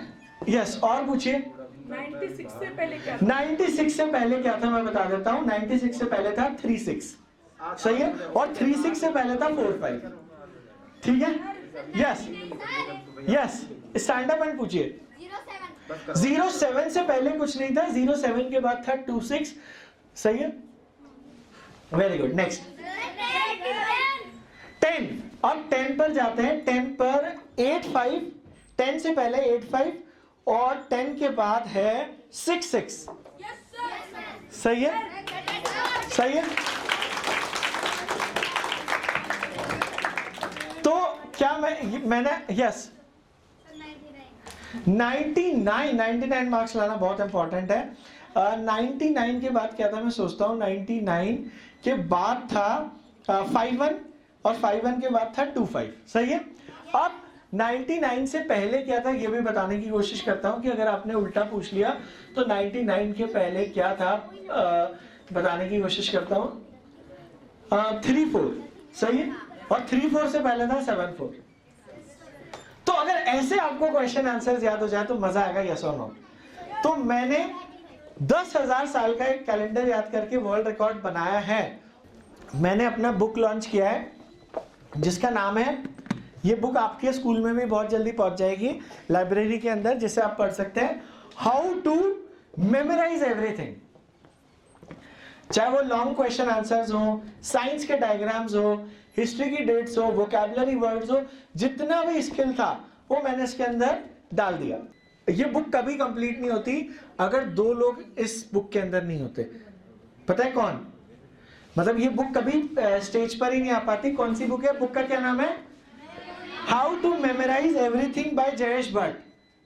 S3: यस, और पूछिए।
S6: 96 से पहले क्या?
S3: 96 से पहले क्या था मैं बता देता हूं। 96 से पहले था 36। सही है? और 36 से पहले था 4 5। ठीक है? Yes yes, stand up and पूछिए। 07 से पहले कुछ नहीं था। 07 के बाद था 26। सही है? Very good. नेक्स्ट 10। अब 10 पर जाते हैं। 10 पर 8 5। 10 से पहले 8 5 और 10 के बाद है 6 6। सही है? सही है? तो क्या मैंने यस 99 मार्क्स लाना बहुत इंपॉर्टेंट है। 99 के बाद क्या था मैं सोचता हूं। 99 के बाद था 51 और 51 के बाद था 2 5। सही है? अब 99 से पहले क्या था ये भी बताने की कोशिश करता हूं कि अगर आपने उल्टा पूछ लिया तो 99 के पहले क्या था बताने की कोशिश करता हूं। 3 4। सही है? और 3 4 से पहले था 7 4। तो अगर ऐसे आपको क्वेश्चन आंसर्स याद हो जाए तो मजा आएगा, यस और नो। तो मैंने 10,000 साल का एक कैलेंडर याद करके वर्ल्ड रिकॉर्ड बनाया है। मैंने अपना बुक लॉन्च किया है जिसका नाम है, ये बुक आपके स्कूल में भी बहुत जल्दी पहुंच जाएगी लाइब्रेरी के अंदर, जिसे आप पढ़ सकते हैं, हाउ टू मेमोराइज एवरीथिंग। चाहे वो लॉन्ग क्वेश्चन आंसर्स हो, साइंस के डायग्राम्स हो, हिस्ट्री की डेट्स हो, वोकैबुलरी वर्ड्स हो, जितना भी स्किल था वो मैंने इसके अंदर डाल दिया। ये बुक कभी कंप्लीट नहीं होती अगर 2 लोग इस बुक के अंदर नहीं होते। पता है कौन? मतलब ये बुक कभी स्टेज पर ही नहीं आ पाती। कौन सी बुक है? बुक का क्या नाम है? How to memorise everything by Jayesh Bhatt.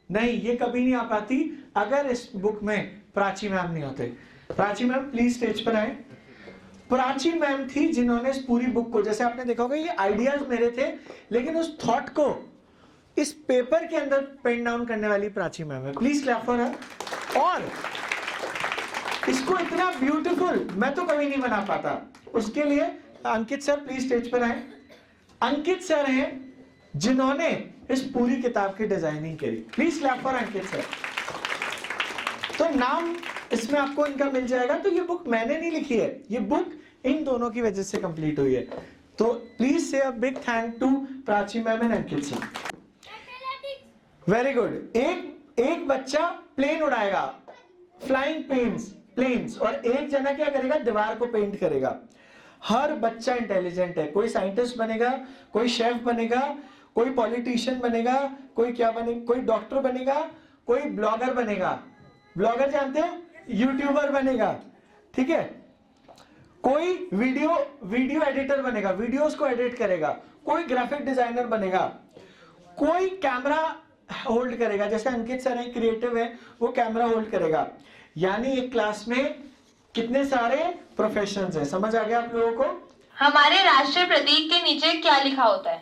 S3: नहीं, ये कभी नहीं आ पाती अगर इस बुक में प्राची मैम नहीं होते। प्राची मैम प्लीज स्टेज पर आए। प्राची मैम थी जिन्होंने इस पूरी बुक को, जैसे आपने देखा होगा ये आइडियाज मेरे थे, लेकिन उस थॉट को इस पेपर के अंदर पेन डाउन करने वाली प्राची मैम है। Please clap for her. और इसको इतना ब्यूटीफुल मैं तो कभी नहीं बना पाता। उसके लिए अंकित सर प्लीज स्टेज पर आए। अंकित सर हैं जिन्होंने इस पूरी किताब की डिजाइनिंग करी। Please clap for Ankit sir. तो नाम इसमें आपको इनका मिल जाएगा। तो ये बुक मैंने नहीं लिखी है, ये बुक इन दोनों की वजह से कंप्लीट हुई है। तो please say a big thank to Prachi ma'am and Ankit sir. Very good. एक बच्चा प्लेन उड़ाएगा, फ्लाइंग प्लेन्स, और एक जना क्या करेगा? दीवार को पेंट करेगा। हर बच्चा इंटेलिजेंट है। कोई साइंटिस्ट बनेगा, कोई शेफ बनेगा, कोई पॉलिटिशियन बनेगा, कोई क्या बनेगा, कोई डॉक्टर बनेगा, कोई ब्लॉगर बनेगा। ब्लॉगर जानते हैं? यूट्यूबर बनेगा, ठीक है। कोई वीडियो एडिटर बनेगा, वीडियोस को एडिट करेगा। कोई ग्राफिक डिजाइनर बनेगा, कोई कैमरा होल्ड करेगा, जैसे अंकित सर है क्रिएटिव है, वो कैमरा होल्ड करेगा। यानी एक क्लास में कितने सारे प्रोफेशंस हैं। समझ आ गया आप लोगों को?
S4: हमारे राष्ट्रीय प्रतीक के नीचे क्या लिखा होता है?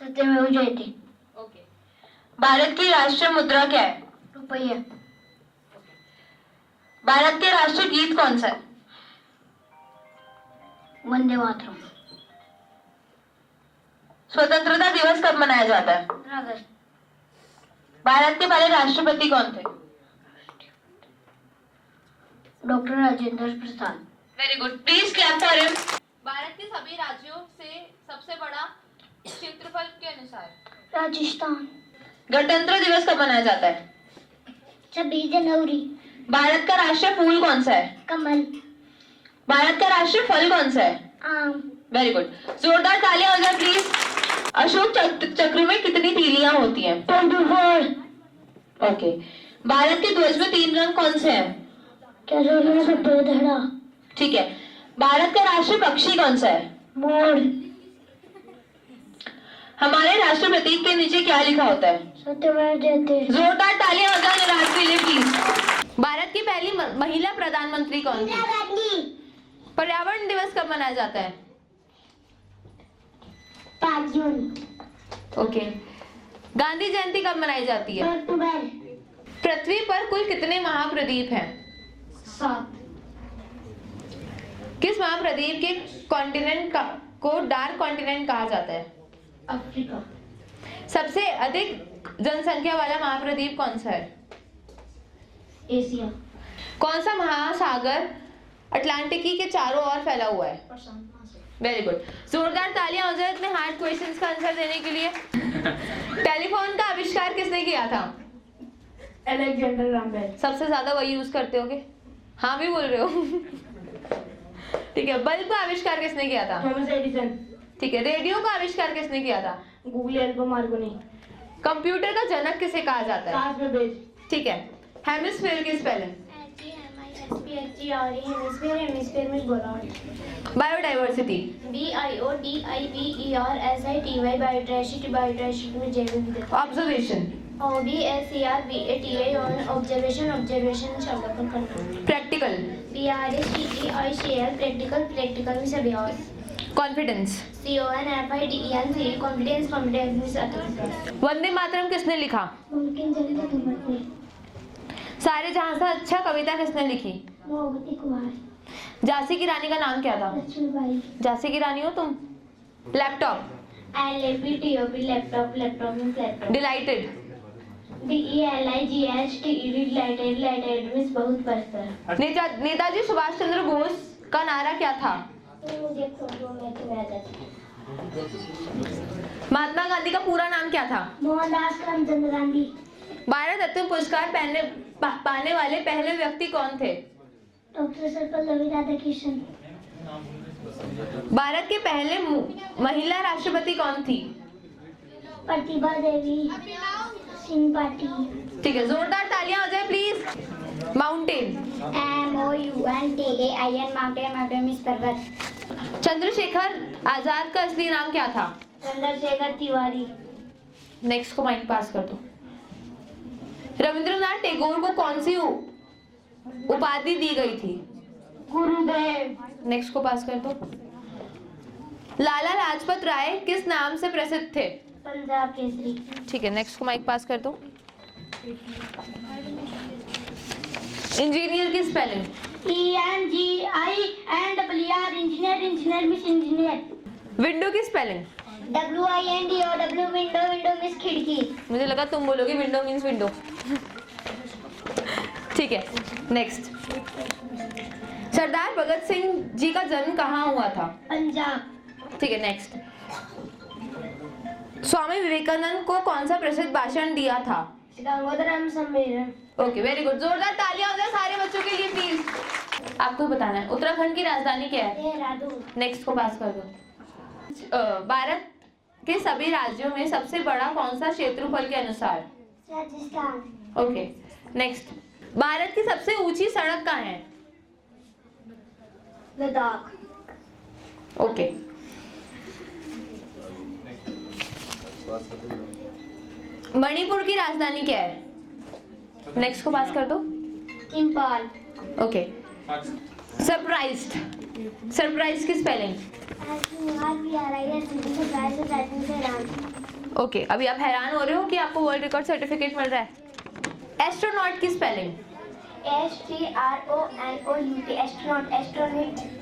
S5: सत्यमेव जयते।
S4: ओके। भारत की राष्ट्रीय मुद्रा क्या है?
S5: रुपया।
S4: भारत के राष्ट्रीय गीत कौन सा है?
S5: वंदे मातरम।
S4: स्वतंत्रता दिवस कब मनाया जाता है?
S5: 15 अगस्त।
S4: भारत के पहले राष्ट्रपति कौन थे?
S5: Doctor Rajendra Prasad.
S4: Very good, please clap for him. Bharat के सभी राज्यों से सबसे बड़ा क्षेत्रफल के अनुसार
S5: राजस्थान।
S4: गणतंत्र दिवस कब मनाया जाता है?
S5: 26 जनवरी।
S4: भारत का राष्ट्रीय फूल कौन सा है?
S5: कमल।
S4: भारत का राष्ट्रीय फल कौन सा है?
S5: आम।
S4: वेरी गुड, जोरदार तालियां हो जाए प्लीज। अशोक चक्र में कितनी तीलियां होती हैं?
S5: 24।
S4: ओके। भारत के ध्वज में 3 रंग कौन से हैं?
S5: केसरिया, सफेद, हरा।
S4: ठीक है। भारत का राष्ट्रीय पक्षी कौन सा है?
S5: मोर।
S4: हमारे राष्ट्रीय प्रतीक के नीचे क्या लिखा होता है?
S5: सत्यमेव जयते।
S4: जोरदार तालियां हो जाए निराश के लिए प्लीज। भारत की पहली महिला प्रधानमंत्री कौन थी? पर्यावरण दिवस कब मनाया जाता है?
S5: 5 जून।
S4: ओके। गांधी जयंती कब मनाई जाती है?
S5: 2 अक्टूबर।
S4: पृथ्वी पर कुल कितने महाप्रदीप हैं?
S5: 7।
S4: किस महाप्रदीप के कॉन्टिनेंट को डार्क कॉन्टिनेंट कहा जाता है?
S5: अफ्रीका।
S4: सबसे अधिक जनसंख्या वाला महाप्रदीप कौन सा है?
S5: एशिया।
S4: कौन सा महासागर अटलांटिकी के चारों ओर फैला हुआ है?
S5: प्रशांत महासागर।
S4: वेरी गुड, जोरदार तालियां हो जाए इतने हार्ड क्वेश्चंस का आंसर देने के लिए। टेलीफोन का आविष्कार किसने किया था?
S5: Alexander Graham Bell.
S4: सबसे ज्यादा वही यूज करते होगे? हाँ भी बोल रहे हो। ठीक है। बल्ब का आविष्कार किसने किया था?
S5: Thomas Edison.
S4: ठीक है। रेडियो का आविष्कार किसने किया था?
S5: गुगलिएल्बो मार्कोनी।
S4: कंप्यूटर का जनक किसे कहा जाता है?
S5: Charles Babbage.
S4: ठीक है। हेमिस्फीयर की स्पेलिंग?
S5: हेमिस्फीयर में गोलार्ध।
S4: बायोडाइवर्सिटी?
S5: BIODIVERSITY। बायोडाइवर्सिटी में जैव विविधता।
S4: ऑब्जर्वेशन?
S5: OBSERVATI ऑब्जर्वेशन अवलोकन करना।
S4: प्रैक्टिकल?
S5: PRACTICAL प्रैक्टिकल में अभ्यास।
S4: कॉन्फिडेंस?
S5: CONFIDENCE कॉन्फिडेंस में आत्मविश्वास।
S4: वंदे मातरम किसने लिखा?
S5: मुमकिन जनता तुमने।
S4: सारे जहां से अच्छा कविता किसने लिखी?
S5: मोहम्मद कुमार।
S4: झांसी की रानी का नाम क्या था?
S5: लक्ष्मीबाई।
S4: झांसी की रानी हो तुम? Laptop?
S5: LAPTOP laptop means laptop.
S4: Delighted.
S5: DELIGHT delighted means बहुत पढ़ता.
S4: नेताजी सुभाष चंद्र बोस का नारा क्या था?
S5: मुझे फोटो में तो याद आता.
S4: महात्मा गांधी का पूरा नाम क्या था?
S5: मोहनदास करमचंद गांधी.
S4: भारत रत्न पुरस्कार पाने वाले पहले व्यक्ति कौन थे?
S5: डॉक्टर सर्वपल्ली राधाकृष्णन.
S4: भारत के पहले महिला राष्ट्रपति कौन थी?
S5: प्रतिभा देवी सिंह पाटिल.
S4: ठीक है, जोरदार तालियां हो जाए please. Mountain.
S5: MOUNTAIN mountain means पर्वत.
S4: चंद्रशेखर आजाद का असली नाम क्या था?
S5: चंद्रशेखर तिवारी.
S4: नेक्स्ट को माइक पास कर दो. रविंद्रनाथ टैगोर को कौन सी उपाधि दी गई थी?
S5: गुरुदेव.
S4: नेक्स्ट को पास कर दो. लाला लाजपत राय किस नाम से प्रसिद्ध थे?
S5: पंजाब केसरी.
S4: ठीक है, नेक्स्ट को माइक पास कर दो. इंजीनियर की spelling?
S5: ENGINER engineer means engineer.
S4: Window की स्पेलिंग?
S5: WINDOW विंडो मीन्स खिड़की.
S4: मुझे लगा तुम बोलोगे विंडो मीन्स विंडो. ठीक है, नेक्स्ट. सरदार भगत सिंह जी का जन्म कहाँ हुआ था?
S5: पंजाब.
S4: ठीक है, नेक्स्ट. स्वामी विवेकानंद को कौन सा प्रसिद्ध भाषण दिया था?
S5: गंगोदरम सम्मेलन.
S4: Okay, very good. जोरदार तालियां हो जाए सारे बच्चों के लिए प्लीज. आपको बताना है उत्तराखंड की राजधानी क्या है?
S5: देहरादून.
S4: नेक्स्ट को पास कर दो. भारत के सभी राज्यों में सबसे बड़ा कौन सा क्षेत्रफल के अनुसार?
S5: राजस्थान.
S4: Okay, next. भारत की सबसे ऊंची सड़क कहाँ है?
S5: लद्दाख.
S4: ओके. मणिपुर की राजधानी क्या है? नेक्स्ट को पास कर दो.
S5: इंफाल.
S4: ओके. सरप्राइज की स्पेलिंग? ओके, अभी आप हैरान हो रहे हो कि आपको वर्ल्ड रिकॉर्ड सर्टिफिकेट मिल रहा है. एस्ट्रोनॉट की स्पेलिंग?
S5: ASTRONOUT एस्ट्रोनॉट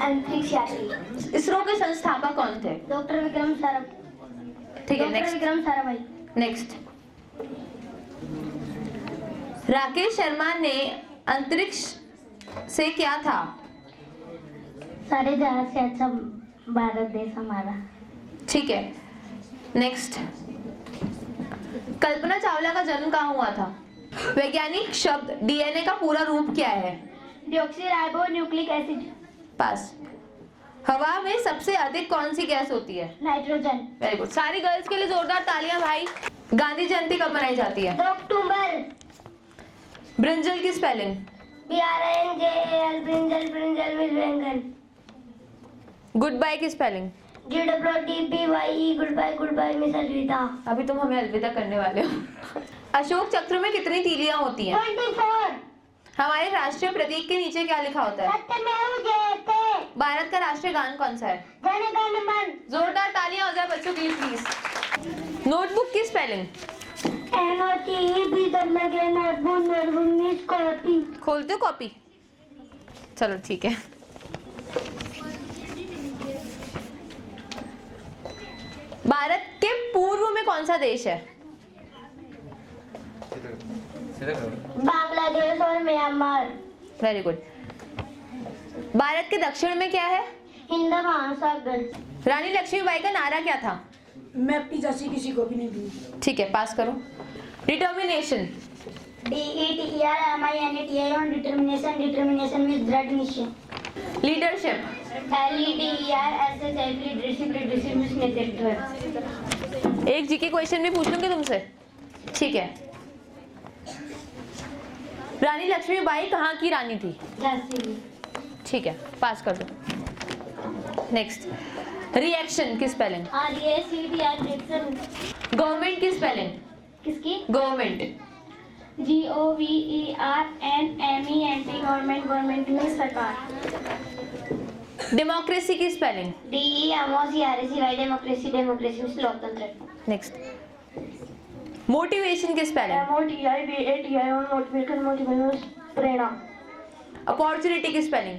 S5: अंतरिक्ष यात्री.
S4: इसरो के संस्थापक कौन थे?
S5: डॉक्टर विक्रम साराभाई.
S4: ठीक है, नेक्स्ट.
S5: विक्रम साराभाई.
S4: नेक्स्ट. राकेश शर्मा ने अंतरिक्ष से क्या था?
S5: सारे जहाज से अच्छा भारत देश हमारा.
S4: ठीक है, नेक्स्ट. कल्पना चावला का जन्म कहाँ हुआ था? वैज्ञानिक शब्द डीएनए का पूरा रूप क्या है?
S5: Deoxyribonucleic acid.
S4: पास. हवा में सबसे अधिक कौन सी गैस होती है?
S5: नाइट्रोजन.
S4: Very good. सारी गर्ल्स के लिए जोरदार तालियां भाई. गांधी जयंती कब मनाई जाती है?
S5: 2 अक्टूबर.
S4: ब्रिंजल की स्पेलिंग?
S5: BRINJAL ब्रिंजल में व्यंजन.
S4: गुड बाय की spelling?
S5: GWDBYE goodbye miss अलविदा.
S4: अभी तुम हमें अलविदा करने वाले हो. अशोक चक्र में कितनी तीलियां होती हैं?
S5: 24.
S4: हमारे राष्ट्रीय प्रतीक के नीचे क्या लिखा होता है?
S5: सत्यमेव जयते.
S4: भारत का राष्ट्रीय गान कौन सा है?
S5: जन गण मन.
S4: जोरदार तालियां हो जाए बच्चों के लिए प्लीज. नोटबुक की spelling?
S5: NOTEB notebook means copy.
S4: खोलते हो कॉपी? चलो ठीक है. भारत के पूर्व में कौन सा देश है?
S5: बांग्लादेश और म्यांमार.
S4: Very good. भारत के दक्षिण में क्या है?
S5: हिंद महासागर.
S4: रानी लक्ष्मीबाई का नारा क्या था?
S6: मैं अपनी जैसी किसी को भी नहीं दूंगी.
S4: ठीक है, पास करो. डिटर्मिनेशन?
S5: DETRMINATION डिटर्मिनेशन मीन्स दृढ़ निश्चय.
S4: लीडरशिप?
S5: लीडरशिप मीन्स नेतृत्व.
S4: एक जीके क्वेश्चन भी पूछ लूंगी तुमसे. ठीक है. रानी लक्ष्मीबाई कहाँ की रानी थी?
S5: झांसी.
S4: ठीक है, पास कर दो. नेक्स्ट. रिएक्शन की स्पेलिंग?
S5: REACT reaction.
S4: गवर्नमेंट की स्पेलिंग?
S5: किसकी?
S4: गवर्नमेंट?
S5: GOVERNMENT गवर्नमेंट में सरकार.
S4: डेमोक्रेसी की स्पेलिंग?
S5: DEMOCRACY डेमोक्रेसी मीन्स लोकतंत्र.
S4: नेक्स्ट. मोटिवेशन की स्पेलिंग?
S5: MOTIVATION मोटिवेशन मीन्स प्रेरणा.
S4: अपॉर्चुनिटी की स्पेलिंग?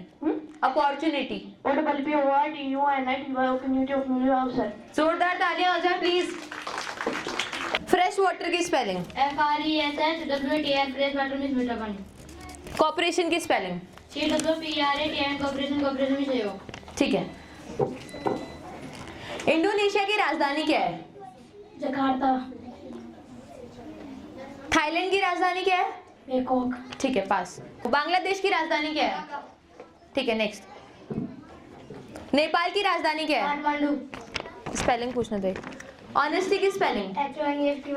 S4: अपॉर्चुनिटी, जोरदार तालियां हो जाए प्लीज। फ्रेश वाटर की spelling,
S5: FRESHWATER fresh water means मीठा पानी।
S4: कॉर्पोरेशन की स्पेलिंग,
S5: COOPRATION कॉर्पोरेशन मीन्स सहयोग।
S4: ठीक है। इंडोनेशिया की राजधानी क्या है?
S5: जकार्ता।
S4: थाईलैंड की राजधानी क्या है?
S5: बैंकॉक।
S4: ठीक है, पास। बांग्लादेश की राजधानी क्या है? ठीक है, नेक्स्ट। नेपाल की राजधानी क्या है?
S5: काठमांडू।
S4: स्पेलिंग पूछना दे। ऑनेस्टी की स्पेलिंग,
S5: HONESTY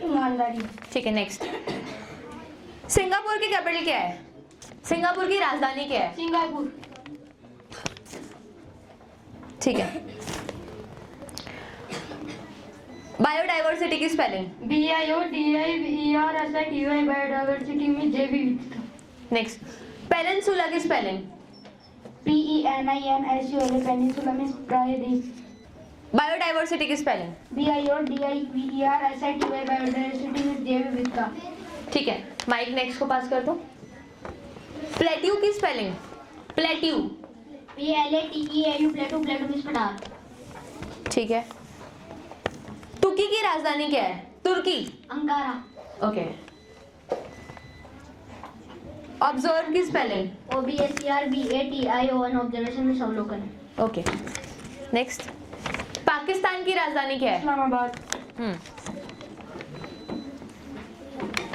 S5: ईमानदारी।
S4: ठीक है, नेक्स्ट। सिंगापुर की कैपिटल क्या है? सिंगापुर की राजधानी क्या है?
S5: सिंगापुर।
S4: ठीक है। बायोडाइवर्सिटी की स्पेलिंग,
S5: BIODIVERSITY बायोडाइवर्सिटी मीन्स जैव विविधता।
S4: नेक्स्ट। पेनिनसुला की स्पेलिंग,
S5: PENINSULA पेनिनसुला मीन्स प्रायद्वीप।
S4: बायोडाइवर्सिटी की स्पेलिंग,
S5: BIODIVERSITY बायोडाइवर्सिटी मीन्स जैव विविधता।
S4: ठीक है। माइक नेक्स्ट को पास कर दो। प्लेट्यू की स्पेलिंग, प्लेट्यू,
S5: PLATEAU प्लेटू मीन्स पठार।
S4: ठीक है। तुर्की की राजधानी क्या है? तुर्की,
S5: अंकारा।
S4: ओके। ऑब्जर्व की स्पेलिंग,
S5: OBSERBATION ऑब्जर्वेशन मीन्स अवलोकन।
S4: ओके। नेक्स्ट। पाकिस्तान की राजधानी क्या है?
S5: इस्लामाबाद।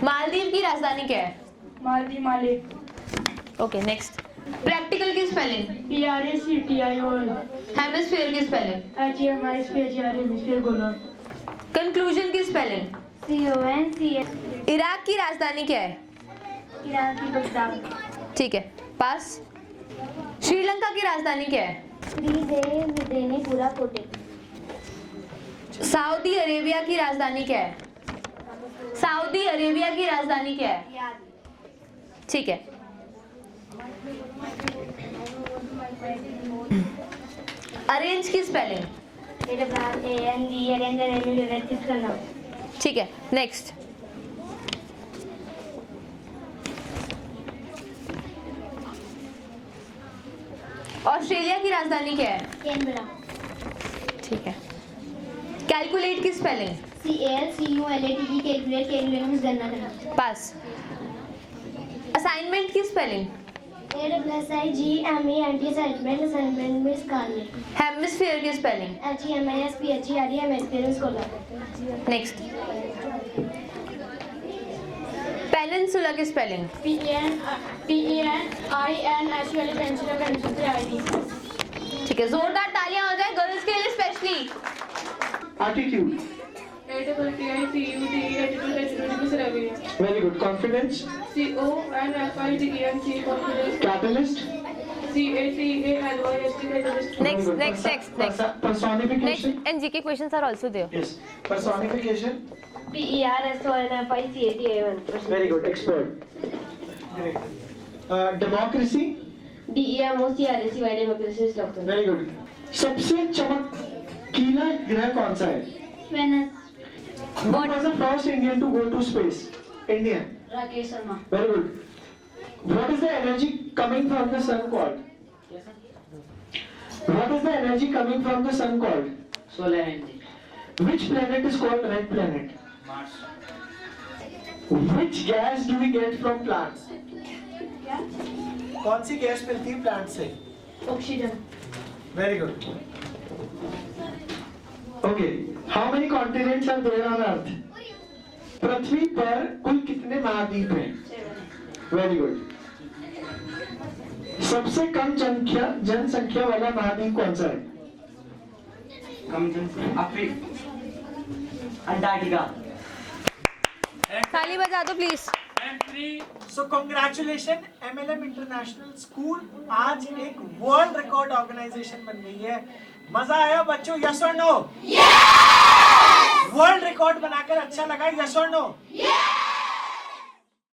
S4: मालदीव की राजधानी क्या है?
S5: माले।
S4: Okay, next. प्रैक्टिकल की स्पेलिंग,
S5: PRACTION
S4: हेमिस्फीयर की स्पेलिंग,
S5: हेमिस्फीयर गोलार्ध।
S4: कंक्लूजन की स्पेलिंग,
S5: CONCS
S4: इराक की राजधानी क्या है?
S5: ईरान की बगदाद।
S4: ठीक है, पास। श्रीलंका की राजधानी क्या है?
S5: पूरा कोटे।
S4: सऊदी अरेबिया की राजधानी क्या है? सऊदी अरेबिया की राजधानी क्या है? ठीक है। अरेंज की स्पेलिंग, ठीक है, नेक्स्ट। ऑस्ट्रेलिया की राजधानी क्या है?
S5: कैनबरा।
S4: ठीक है। कैलकुलेट की स्पेलिंग,
S5: CALCULATE कैलकुलेट मींस गणना करना।
S4: पास। असाइनमेंट की स्पेलिंग,
S5: ASSIGMENT असाइनमेंट मींस कार्य।
S4: हेमिस्फीयर की स्पेलिंग,
S5: HEMISPHERE हेमिस्फीयर मींस गोलार्ध।
S4: नेक्स्ट। पेनिनसुला की स्पेलिंग,
S5: PENINSULA पेनिनसुला ID।
S4: ठीक है, जोरदार तालियां हो जाए गर्ल्स के लिए specially.
S8: Attitude, very good. Confidence,
S5: CONFIDENC
S8: catalyst,
S4: next next next next
S8: personification,
S4: next and GK questions are also there.
S3: Yes. Personification.
S5: PERSONFICATION
S8: very good. Expert, democracy,
S5: DEMOCRACY democracy doctor.
S8: very good. सबसे चमकीला ग्रह कौन सा है?
S5: Venus.
S8: Who was the first Indian to go to space? Indian.
S5: Rakesh Sharma.
S8: Very good. What is the energy coming from the sun called? What is the energy coming from the sun called?
S5: Solar energy.
S8: Which planet is called red planet? Mars. Which gas do we get from plants?
S3: कौन सी gas मिलती है plant से?
S5: Oxygen.
S3: Very good.
S8: Okay. How many continents are there on Earth? पृथ्वी पर कुल कितने महाद्वीप हैं? Very good. सबसे कम जनसंख्या वाला महाद्वीप कौन सा है?
S3: अंटार्कटिका।
S4: ताली बजा दो please.
S3: So congratulation MLM international school आज एक वर्ल्ड रिकॉर्ड ऑर्गेनाइजेशन बन गई है। मजा आया बच्चों? यस और नो? वर्ल्ड रिकॉर्ड बनाकर अच्छा लगा? यस और नो?